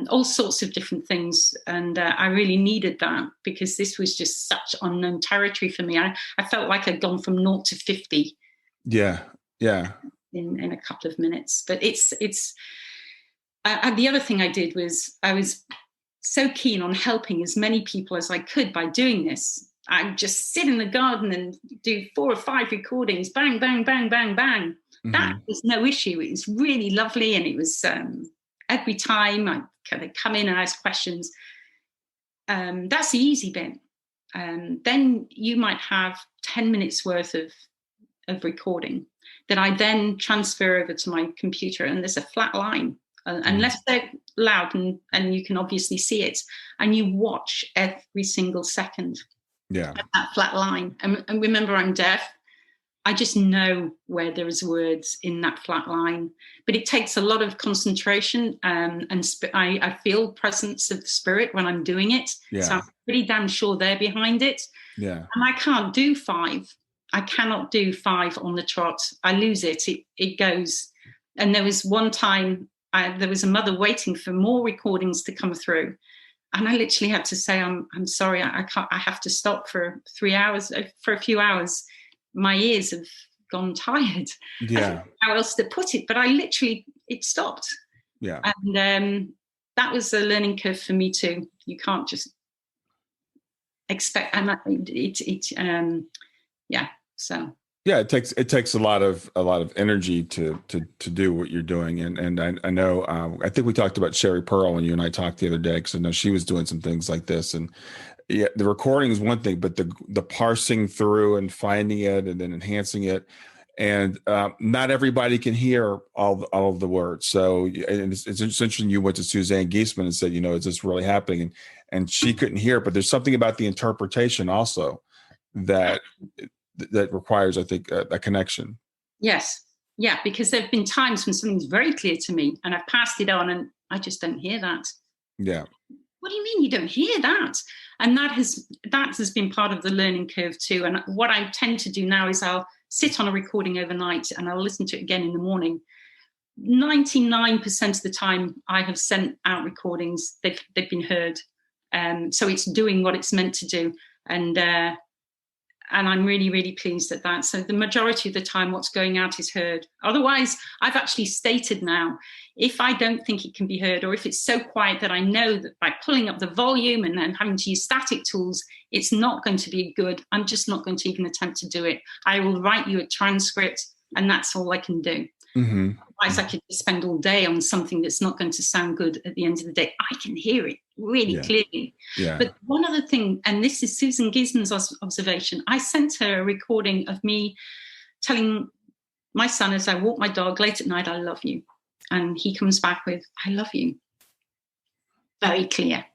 all sorts of different things. And I really needed that, because this was just such unknown territory for me. I felt like I'd gone from 0 to 50. Yeah. Yeah. In a couple of minutes. But it's the other thing I did was I was so keen on helping as many people as I could by doing this. I'd just sit in the garden and do 4 or 5 recordings, bang, bang, bang, bang, bang. Mm-hmm. That was no issue. It was really lovely. And it was every time I kind of come in and ask questions. That's the easy bit. Then you might have 10 minutes worth of recording that I then transfer over to my computer, and there's a flat line. Unless they're loud and you can obviously see it, and you watch every single second at that flat line. And remember, I'm deaf. I just know where there is words in that flat line, but it takes a lot of concentration, and I feel presence of the spirit when I'm doing it. Yeah. So I'm pretty damn sure they're behind it. Yeah. And I can't do 5. I cannot do 5 on the trot. I lose it. It goes. And there was one time there was a mother waiting for more recordings to come through, and I literally had to say, "I'm sorry, I can't. I have to stop for 3 hours, for a few hours. My ears have gone tired." Yeah. I don't know how else to put it, but it stopped. Yeah. And that was a learning curve for me too. You can't just expect, and yeah. So yeah, it takes a lot of energy to do what you're doing, and I know I think we talked about Sherry Pearl when you and I talked the other day, because I know she was doing some things like this, and yeah, the recording is one thing, but the parsing through and finding it and then enhancing it, and not everybody can hear all of the words. So and it's interesting. You went to Suzanne Giesman and said, is this really happening? And she couldn't hear it, but there's something about the interpretation also that requires, I think, a connection. Yes. Yeah, because there have been times when something's very clear to me and I've passed it on and I just don't hear that. Yeah. What do you mean you don't hear that? And that has been part of the learning curve too. And what I tend to do now is I'll sit on a recording overnight and I'll listen to it again in the morning. 99% of the time I have sent out recordings, they've been heard. So it's doing what it's meant to do. And I'm really, really pleased at that. So the majority of the time, what's going out is heard. Otherwise, I've actually stated now, if I don't think it can be heard, or if it's so quiet that I know that by pulling up the volume and then having to use static tools, it's not going to be good, I'm just not going to even attempt to do it. I will write you a transcript, and that's all I can do. Mm-hmm. Otherwise, I could spend all day on something that's not going to sound good at the end of the day. I can hear it really clearly. Yeah. But one other thing, and this is Susan Giesman's observation, I sent her a recording of me telling my son as I walk my dog late at night, "I love you." And he comes back with, "I love you." Very clear.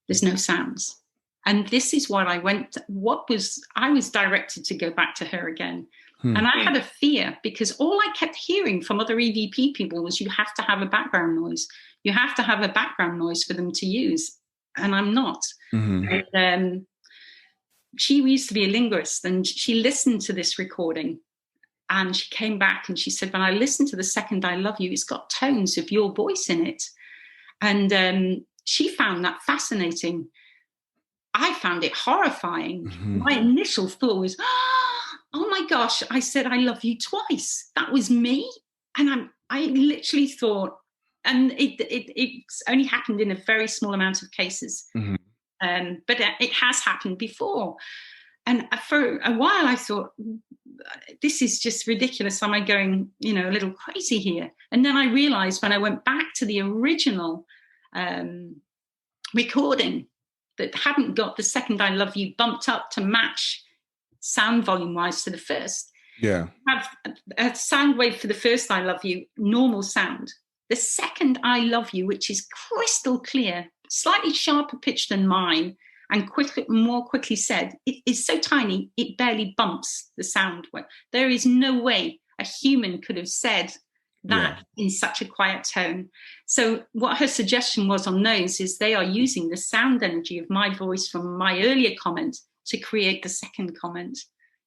There's no sounds. And this is what I was directed to go back to her again. And I had a fear, because all I kept hearing from other EVP people was, you have to have a background noise. You have to have a background noise for them to use. And I'm not. Mm-hmm. And she used to be a linguist, and she listened to this recording and she came back and she said, when I listened to the second "I love you," it's got tones of your voice in it. And she found that fascinating. I found it horrifying. Mm-hmm. My initial thought was, oh my gosh, I said "I love you" twice. That was me. And I literally thought, and it's only happened in a very small amount of cases. Mm-hmm. But it has happened before. And for a while I thought, this is just ridiculous. Am I going, a little crazy here? And then I realized when I went back to the original recording that hadn't got the second I love you bumped up to match sound volume wise to the first. Yeah. Have a sound wave for the first I love you, normal sound. The second I love you, which is crystal clear, slightly sharper pitch than mine, and more quickly said, it is so tiny, it barely bumps the sound. There is no way a human could have said that in such a quiet tone. So what her suggestion was on those is they are using the sound energy of my voice from my earlier comment to create the second comment.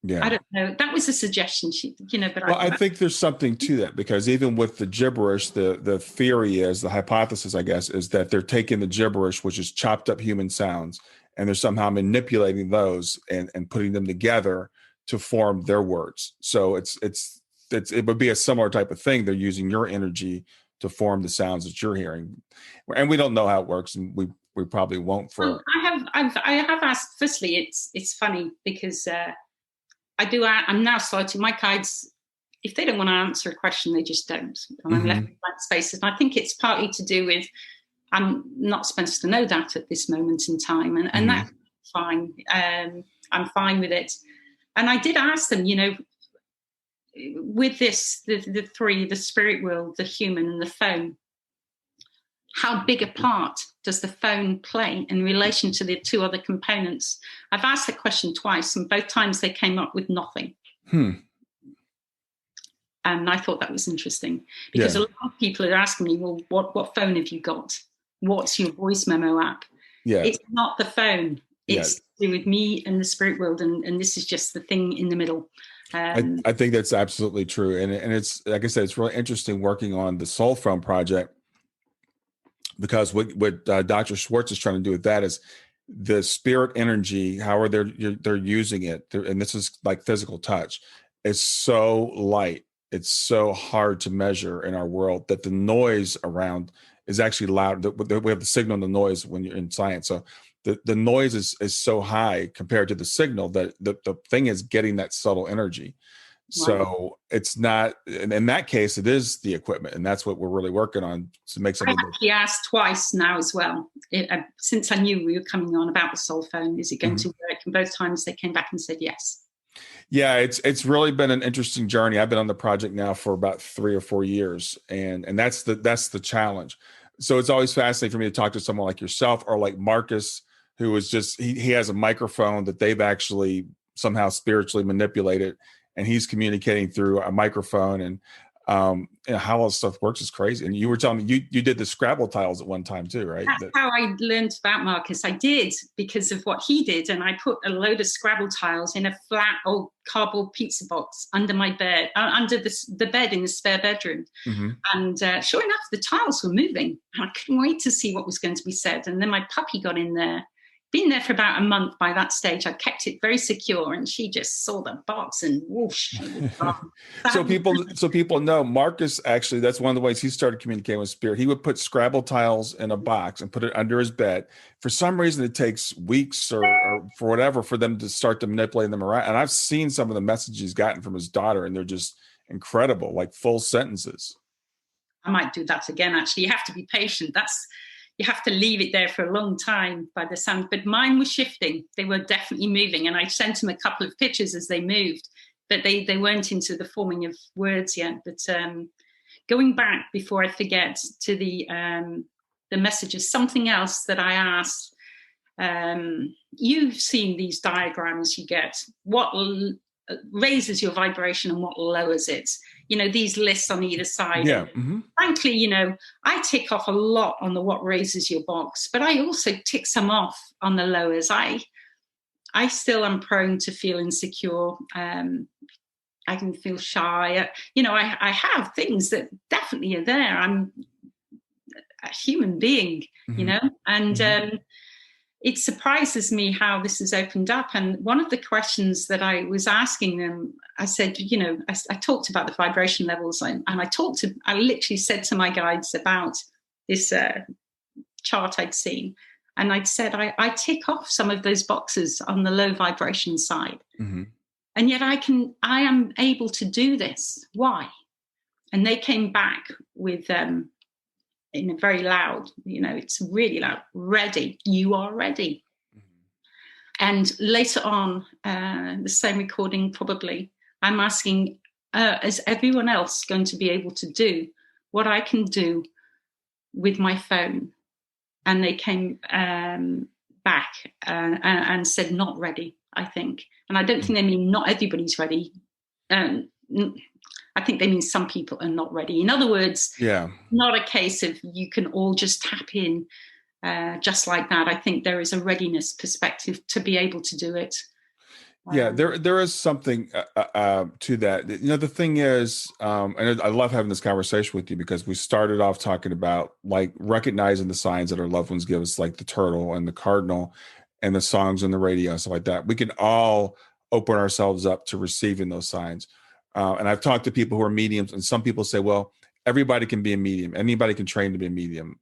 Yeah. I don't know. That was a suggestion, but I think there's something to that, because even with the gibberish, the theory is, the hypothesis, I guess, is that they're taking the gibberish, which is chopped up human sounds, and they're somehow manipulating those and putting them together to form their words. So it would be a similar type of thing. They're using your energy to form the sounds that you're hearing, and we don't know how it works, and we probably won't. I have asked. Firstly, it's funny because I'm now starting my guides. If they don't want to answer a question, they just don't, and I'm left with blank spaces. And I think it's partly to do with I'm not supposed to know that at this moment in time, and that's fine. I'm fine with it. And I did ask them, with this, the three, the spirit world, the human, and the phone, how big a part does the phone play in relation to the two other components? I've asked that question twice, and both times they came up with nothing. And I thought that was interesting, because a lot of people are asking me, well, what phone have you got? What's your voice memo app? Yeah. It's not the phone. It's to do with me and the spirit world, and this is just the thing in the middle. I think that's absolutely true. And it's, like I said, it's really interesting working on the Soul Phone project, because what Dr. Schwartz is trying to do with that is the spirit energy, how they're using it. And this is like physical touch. It's so light. It's so hard to measure in our world that the noise around is actually loud. We have the signal and the noise when you're in science. So the noise is so high compared to the signal that the thing is getting that subtle energy. Wow. So it's not, in that case, it is the equipment. And that's what we're really working on to make something. I've actually asked twice now as well. Since I knew we were coming on about the Soul Phone, is it going to work? And both times they came back and said yes. Yeah, it's really been an interesting journey. I've been on the project now for about 3 or 4 years, and that's the challenge. So it's always fascinating for me to talk to someone like yourself, or like Marcus, who is just he has a microphone that they've actually somehow spiritually manipulated, and he's communicating through a microphone, and how all this stuff works is crazy. And you were telling me you did the Scrabble tiles at one time too, right? That's how I learned about Marcus. I did, because of what he did, and I put a load of Scrabble tiles in a flat old cardboard pizza box under my bed, under the bed in the spare bedroom. And sure enough, the tiles were moving, and I couldn't wait to see what was going to be said. And then my puppy got in there. Been there for about a month by that stage. I kept it very secure, and she just saw the box and whoosh. So people know Marcus, actually, that's one of the ways he started communicating with spirit. He would put Scrabble tiles in a box and put it under his bed. For some reason, it takes weeks or for whatever for them to start to manipulate them around. And I've seen some of the messages he's gotten from his daughter, and they're just incredible, like full sentences. I might do that again, actually. You have to be patient. You have to leave it there for a long time by the sound. But mine was shifting. They were definitely moving. And I sent him a couple of pictures as they moved, but they weren't into the forming of words yet. But going back, before I forget, to the messages, something else that I asked, you've seen these diagrams you get. What raises your vibration and what lowers it? These lists on either side. Yeah. Frankly, I tick off a lot on the what raises your box, but I also tick some off on the lowers. I still am prone to feel insecure. I can feel shy. I have things that definitely are there. I'm a human being, and it surprises me how this has opened up. And one of the questions that I was asking them, I said, I talked about the vibration levels, and I literally said to my guides about this chart I'd seen. And I'd said, I tick off some of those boxes on the low vibration side. And yet I am able to do this. Why? And they came back with, in a very loud, it's really loud, ready, you are ready. And later on, the same recording probably, I'm asking, is everyone else going to be able to do what I can do with my phone? And they came back and said, not ready, I think. And I don't think they mean not everybody's ready. I think they mean some people are not ready. In other words, not a case of you can all just tap in just like that. I think there is a readiness perspective to be able to do it. Yeah, there is something to that. The thing is, and I love having this conversation with you because we started off talking about like recognizing the signs that our loved ones give us, like the turtle and the cardinal and the songs on the radio and stuff like that. We can all open ourselves up to receiving those signs. And I've talked to people who are mediums, and some people say, well, everybody can be a medium. Anybody can train to be a medium.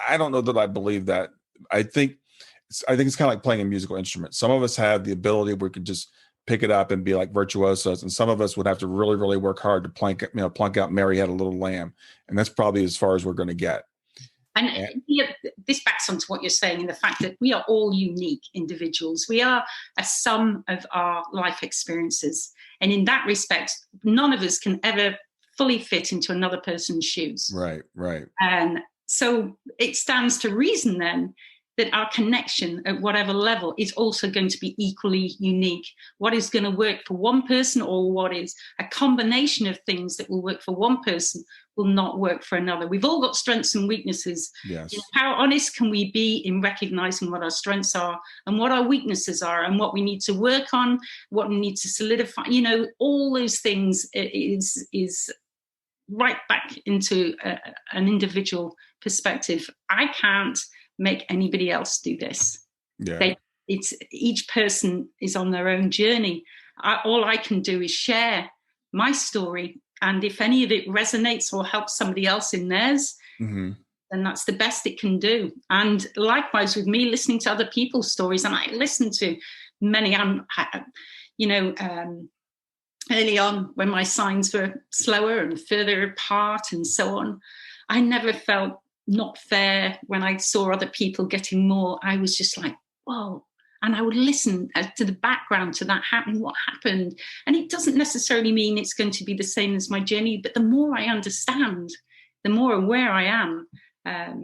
I don't know that I believe that. I think it's kind of like playing a musical instrument. Some of us have the ability where we can just pick it up and be like virtuosos, and some of us would have to really, really work hard to plunk out Mary Had a Little Lamb, and that's probably as far as we're going to get. And this backs onto what you're saying, in the fact that we are all unique individuals. We are a sum of our life experiences, and in that respect, none of us can ever fully fit into another person's shoes. Right. And so it stands to reason then that our connection at whatever level is also going to be equally unique. What is going to work for one person, or what is a combination of things that will work for one person, will not work for another. We've all got strengths and weaknesses. Yes. How honest can we be in recognizing what our strengths are and what our weaknesses are, and what we need to work on, what we need to solidify? All those things is right back into an individual perspective. I can't make anybody else do this. Yeah. Each person is on their own journey. All I can do is share my story, and if any of it resonates or helps somebody else in theirs, then that's the best it can do. And likewise with me, listening to other people's stories, and I listen to many. Early on, when my signs were slower and further apart and so on, I never felt not fair when I saw other people getting more. I was just like, whoa. And I would listen to the background to that happening, what happened. And it doesn't necessarily mean it's going to be the same as my journey, but the more I understand, the more aware I am. I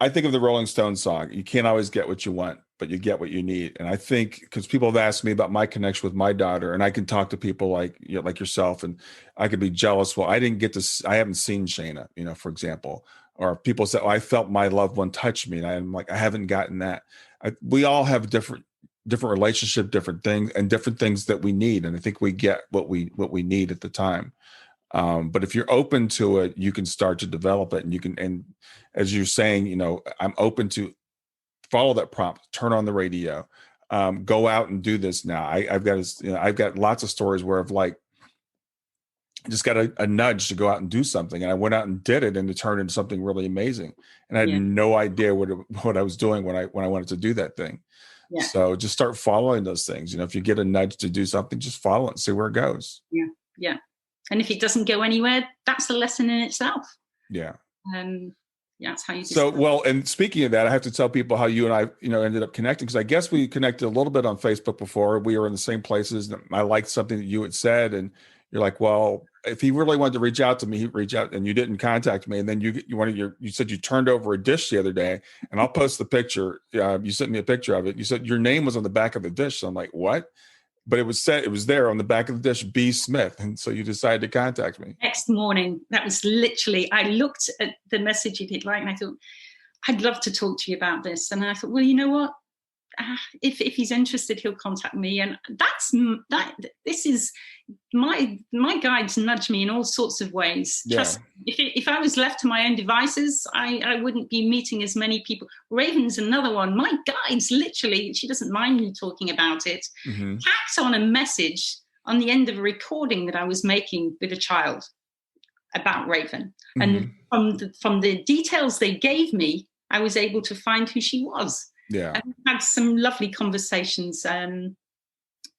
think of the Rolling Stones song, you can't always get what you want, but you get what you need. And I think, because people have asked me about my connection with my daughter, and I can talk to people like yourself, and I could be jealous. Well, I haven't seen Shayna, for example, or people say, oh, I felt my loved one touch me. And I'm like, I haven't gotten that. We all have different relationship, different things, and different things that we need. And I think we get what we need at the time. But if you're open to it, you can start to develop it, and as you're saying, I'm open to follow that prompt, turn on the radio, go out and do this now. I've got lots of stories where I've like just got a nudge to go out and do something, and I went out and did it, and it turned into something really amazing. And I had no idea what I was doing when I wanted to do that thing. Yeah. So just start following those things. If you get a nudge to do something, just follow it and see where it goes. Yeah. And if it doesn't go anywhere, that's a lesson in itself. Yeah. That's how you do. So, well, and speaking of that, I have to tell people how you and I, ended up connecting, because I guess we connected a little bit on Facebook before. We were in the same places. And I liked something that you had said, and you're like, well, if he really wanted to reach out to me, he'd reach out, and you didn't contact me. And then you said you turned over a dish the other day, and I'll post the picture. You sent me a picture of it. You said your name was on the back of the dish. So I'm like, what? But it was there on the back of the dish, B. Smith. And so you decided to contact me. Next morning, that was literally, I looked at the message you did, and I thought, I'd love to talk to you about this. And I thought, well, you know what? If he's interested, he'll contact me. And this is my guides nudge me in all sorts of ways. Yeah. Trust me, if I was left to my own devices, I wouldn't be meeting as many people. Raven's another one. My guides, literally, she doesn't mind me talking about it, tacked on a message on the end of a recording that I was making with a child about Raven. And from the details they gave me, I was able to find who she was. Yeah. And we had some lovely conversations.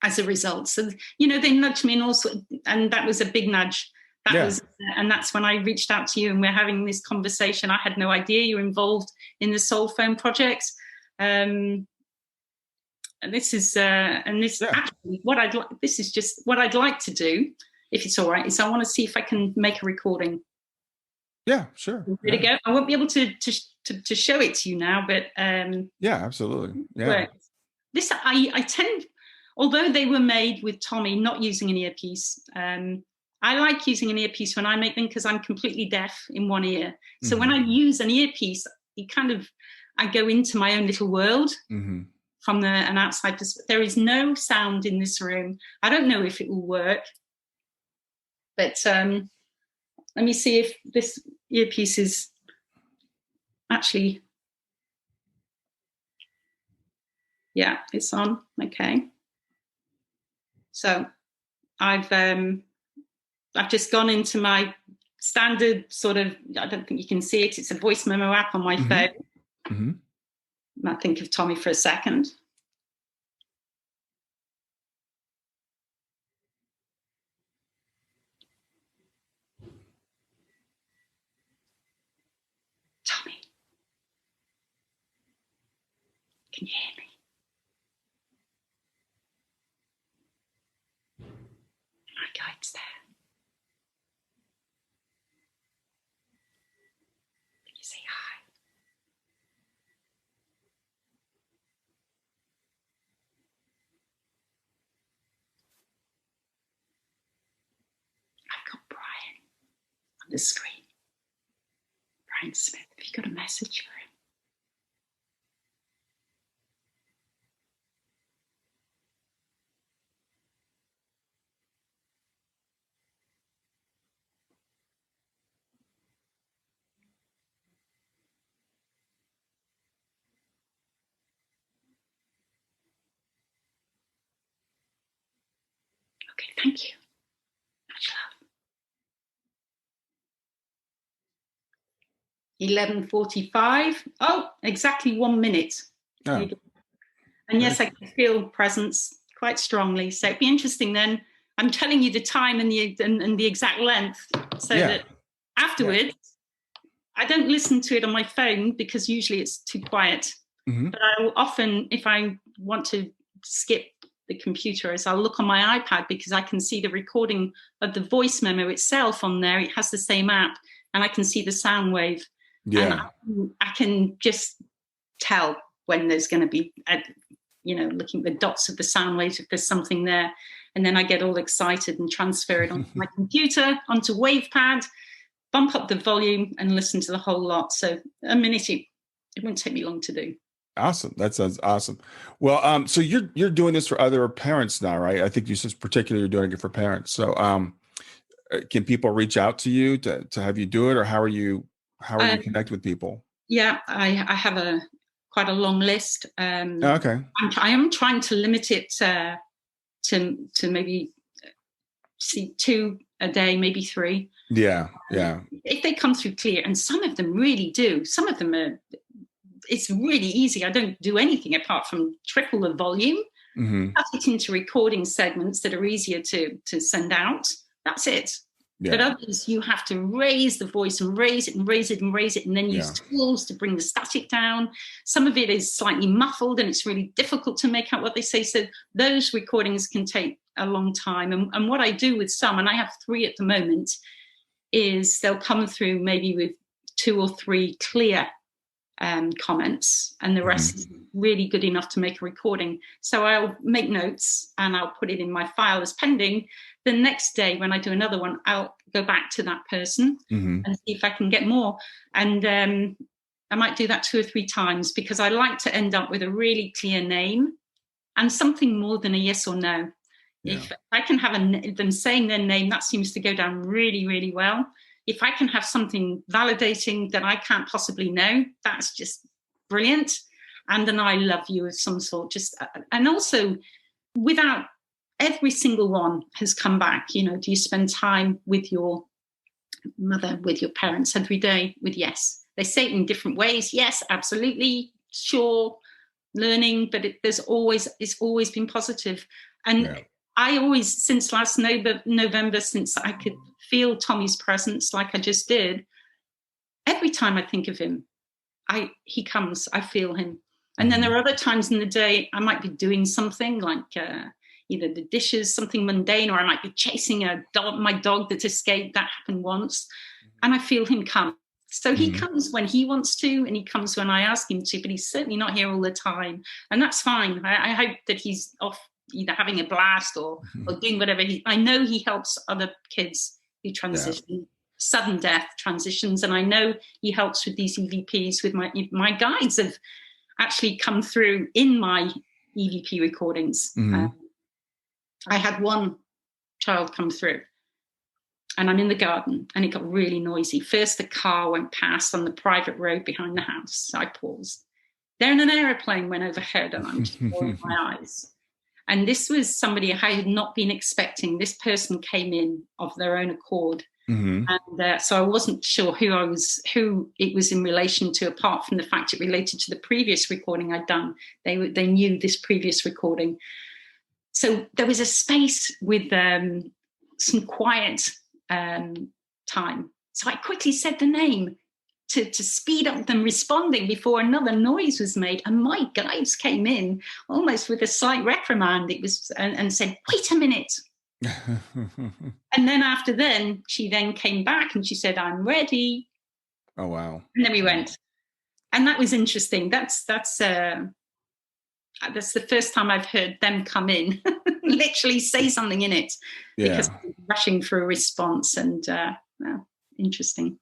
as a result. So, they nudged me and also, and that was a big nudge. And that's when I reached out to you and we're having this conversation. I had no idea you were involved in the Soul Phone project. And this is, actually this is just what I'd like to do, if it's all right, is I want to see if I can make a recording. Yeah, sure. Ready to go? I won't be able to show it to you now, but yeah, absolutely. Yeah. This I tend, although they were made with Tommy, not using an earpiece. I like using an earpiece when I make them because I'm completely deaf in one ear. So when I use an earpiece, I go into my own little world from an outside perspective. There is no sound in this room. I don't know if it will work, but let me see if this earpiece is actually, yeah, it's on. Okay. So I've just gone into my standard sort of, I don't think you can see it. It's a voice memo app on my phone. I think of Tommy for a second. Tommy, can you hear me? My guide's there. Can you say hi? I've got Brian on the screen. Brian Smith, have you got a message for him? Okay, thank you. Much love. 11:45. Oh, exactly 1 minute. Oh. And yes, I can feel presence quite strongly. So it'd be interesting then. I'm telling you the time and the exact length, so that afterwards, I don't listen to it on my phone because usually it's too quiet. But I will often, if I want to skip the computer, I'll look on my iPad because I can see the recording of the voice memo itself on there. It has the same app, and I can see the sound wave. Yeah, and I can just tell when there's going to be, looking at the dots of the sound waves if there's something there, and then I get all excited and transfer it onto my computer, onto WavePad, bump up the volume, and listen to the whole lot. So a minute, it wouldn't take me long to do. Awesome. That sounds awesome. Well, so you're doing this for other parents now, right? I think you said particularly you're doing it for parents. So, can people reach out to you to have you do it, or how are you connect with people? Yeah, I have quite a long list. Okay. I am trying to limit it to maybe 2 a day, maybe 3. Yeah. If they come through clear, and some of them really do. Some of them are. It's really easy. I don't do anything apart from triple the volume, cut it into recording segments that are easier to send out. That's it. Yeah. But others, you have to raise the voice and raise it and raise it and raise it, and then use tools to bring the static down. Some of it is slightly muffled and it's really difficult to make out what they say. So those recordings can take a long time. And what I do with some, and I have 3 at the moment, is they'll come through maybe with 2 or 3 clear comments, and the rest is really good enough to make a recording. So I'll make notes and I'll put it in my file as pending. The next day when I do another one, I'll go back to that person and see if I can get more. And I might do that 2 or 3 times because I like to end up with a really clear name and something more than a yes or no. Yeah. If I can have them saying their name, that seems to go down really, really well. If I can have something validating that I can't possibly know, that's just brilliant. And an I love you of some sort. And also, without every single one has come back. Do you spend time with your mother, with your parents every day? With yes. They say it in different ways. Yes, absolutely, sure, learning, but it's always been positive. And I always, since last November, since I could feel Tommy's presence like I just did, every time I think of him, he comes, I feel him. And then there are other times in the day I might be doing something like either the dishes, something mundane, or I might be chasing my dog that escaped. That happened once. And I feel him come. So he comes when he wants to, and he comes when I ask him to, but he's certainly not here all the time. And that's fine. I hope that he's off either having a blast or doing whatever. I know he helps other kids who transition, sudden death transitions. And I know he helps with these EVPs with my guides have actually come through in my EVP recordings. I had one child come through, and I'm in the garden, and it got really noisy. First, the car went past on the private road behind the house. So I paused. Then an aeroplane went overhead, and I'm just rolling my eyes. And this was somebody I had not been expecting. This person came in of their own accord. And so I wasn't sure who it was in relation to, apart from the fact it related to the previous recording I'd done. They knew this previous recording. So there was a space with some quiet time. So I quickly said the name to speed up them responding before another noise was made. And my guides came in almost with a slight reprimand. It was and said, "Wait a minute." And then after then, she then came back and she said, "I'm ready." Oh, wow. And then we went. And that was interesting. That's the first time I've heard them come in, literally say something in it, because I'm rushing for a response. And interesting.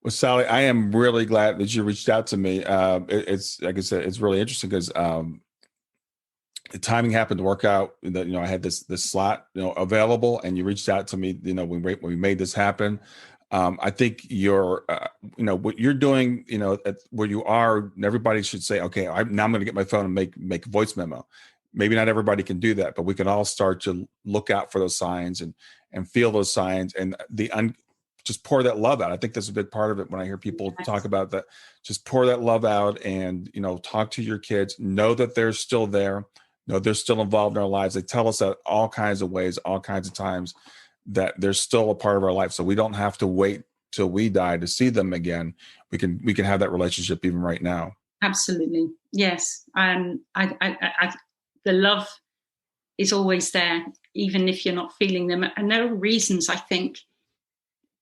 Well, Sally, I am really glad that you reached out to me. It's like I said, it's really interesting because the timing happened to work out. That I had this slot available, and you reached out to me. When we made this happen. I think what you're doing. At where you are, everybody should say, "Okay, now I'm going to get my phone and make a voice memo." Maybe not everybody can do that, but we can all start to look out for those signs and feel those signs and just pour that love out. I think that's a big part of it when I hear people talk about that. Just pour that love out and, talk to your kids, know that they're still there, know they're still involved in our lives. They tell us that all kinds of ways, all kinds of times that they're still a part of our life. So we don't have to wait till we die to see them again. We can have that relationship even right now. Absolutely. Yes. The love is always there, even if you're not feeling them. And there are reasons, I think,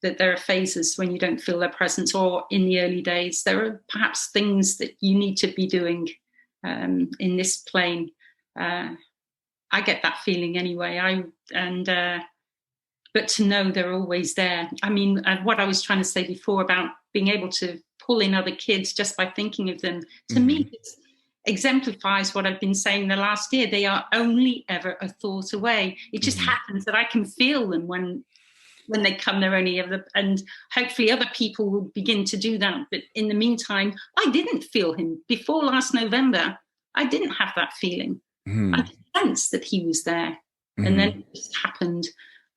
that there are phases when you don't feel their presence, or in the early days, there are perhaps things that you need to be doing in this plane. I get that feeling anyway. But to know they're always there. I mean, what I was trying to say before about being able to pull in other kids just by thinking of them, to me, it exemplifies what I've been saying the last year. They are only ever a thought away. It just happens that I can feel them when they come. They're only ever, and hopefully other people will begin to do that. But in the meantime, I didn't feel him before last November. I didn't have that feeling. I sensed that he was there, and then it just happened.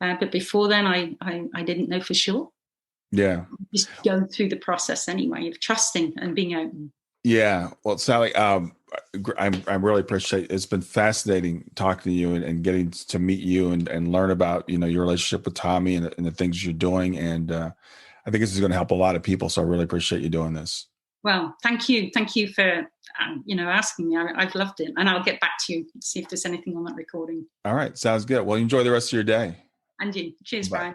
But before then, I didn't know for sure. Yeah. Just go through the process anyway of trusting and being open. Yeah. Well, Sally, I really appreciate it. It's been fascinating talking to you and getting to meet you and learn about, your relationship with Tommy and the things you're doing. And I think this is going to help a lot of people. So I really appreciate you doing this. Well, thank you. Thank you for, asking me. I've loved it. And I'll get back to you, see if there's anything on that recording. All right. Sounds good. Well, enjoy the rest of your day. And you. Cheers, Bye. Brian.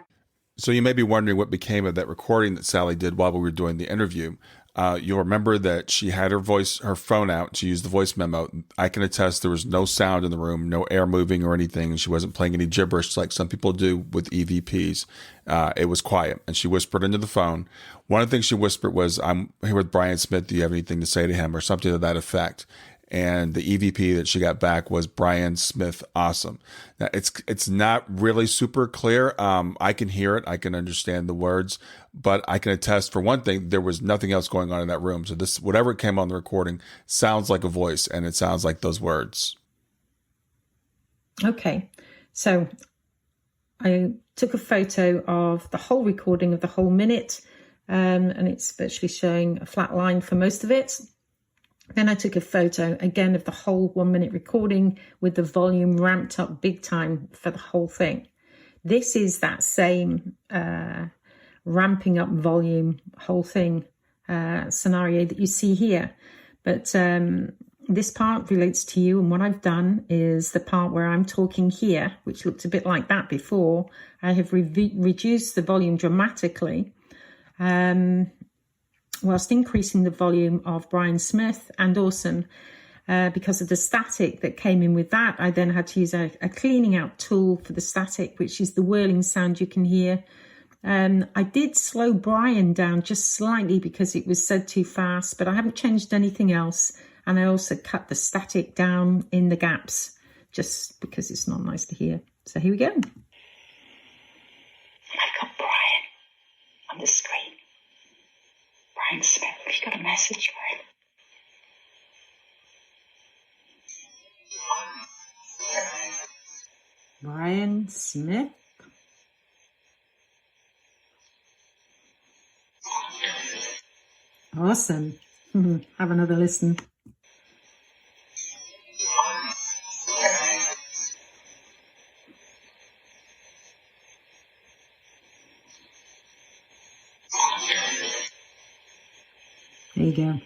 So you may be wondering what became of that recording that Sally did while we were doing the interview. You'll remember that she had her phone out. She used the voice memo. I can attest there was no sound in the room, no air moving or anything. She wasn't playing any gibberish like some people do with EVPs. It was quiet, and she whispered into the phone. One of the things she whispered was, "I'm here with Brian Smith. Do you have anything to say to him?" or something to that effect. And the EVP that she got back was Brian Smith, awesome. Now, it's not really super clear. I can hear it. I can understand the words, but I can attest for one thing, there was nothing else going on in that room. So this, whatever came on the recording, sounds like a voice, and it sounds like those words. Okay. So I took a photo of the whole recording of the whole minute, and it's virtually showing a flat line for most of it. Then I took a photo again of the whole 1 minute recording with the volume ramped up big time for the whole thing. This is that same ramping up volume whole thing scenario that you see here. But this part relates to you, and what I've done is the part where I'm talking here, which looked a bit like that before. I have reduced the volume dramatically whilst increasing the volume of Brian Smith and Awesome. Because of the static that came in with that, I then had to use a cleaning out tool for the static, which is the whirling sound you can hear. I did slow Brian down just slightly because it was said too fast, but I haven't changed anything else. And I also cut the static down in the gaps just because it's not nice to hear. So here we go. I got Brian on the screen. Brian Smith, have you got a message for him? Brian Smith. Awesome. Have another listen. There you go.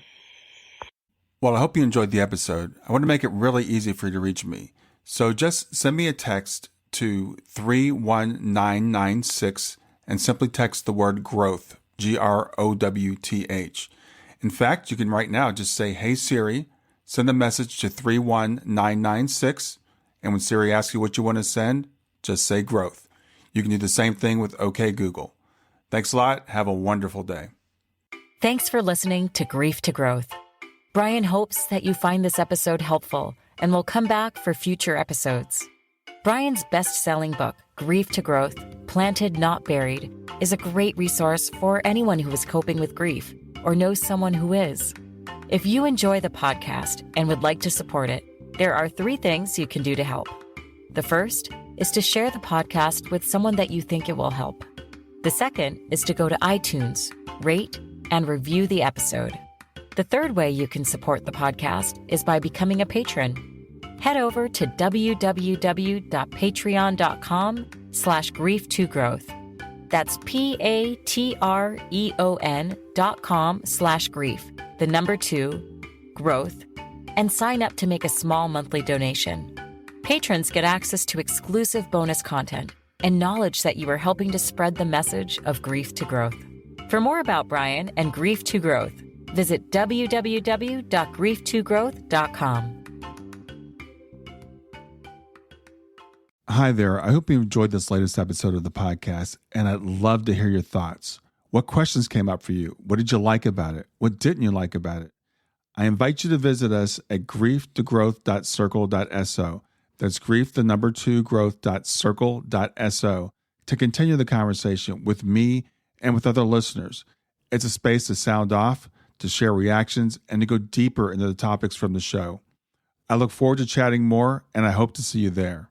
Well, I hope you enjoyed the episode. I want to make it really easy for you to reach me. So just send me a text to 31996 and simply text the word growth, GROWTH. In fact, you can right now just say, "Hey Siri," send a message to 31996. And when Siri asks you what you want to send, just say growth. You can do the same thing with OK Google. Thanks a lot. Have a wonderful day. Thanks for listening to Grief to Growth. Brian hopes that you find this episode helpful and will come back for future episodes. Brian's best-selling book, Grief to Growth, Planted Not Buried, is a great resource for anyone who is coping with grief or knows someone who is. If you enjoy the podcast and would like to support it, there are 3 things you can do to help. The first is to share the podcast with someone that you think it will help. The second is to go to iTunes, rate, and review the episode. The third way you can support the podcast is by becoming a patron. Head over to www.patreon.com/grief2growth. That's patreon.com/grief, the number 2, growth, and sign up to make a small monthly donation. Patrons get access to exclusive bonus content and knowledge that you are helping to spread the message of grief to growth. For more about Brian and Grief to Growth, visit www.grief2growth.com. Hi there. I hope you enjoyed this latest episode of the podcast, and I'd love to hear your thoughts. What questions came up for you? What did you like about it? What didn't you like about it? I invite you to visit us at grief2growth.circle.so. That's grief, the number 2, growth.circle.so to continue the conversation with me and with other listeners. It's a space to sound off, to share reactions, and to go deeper into the topics from the show. I look forward to chatting more, and I hope to see you there.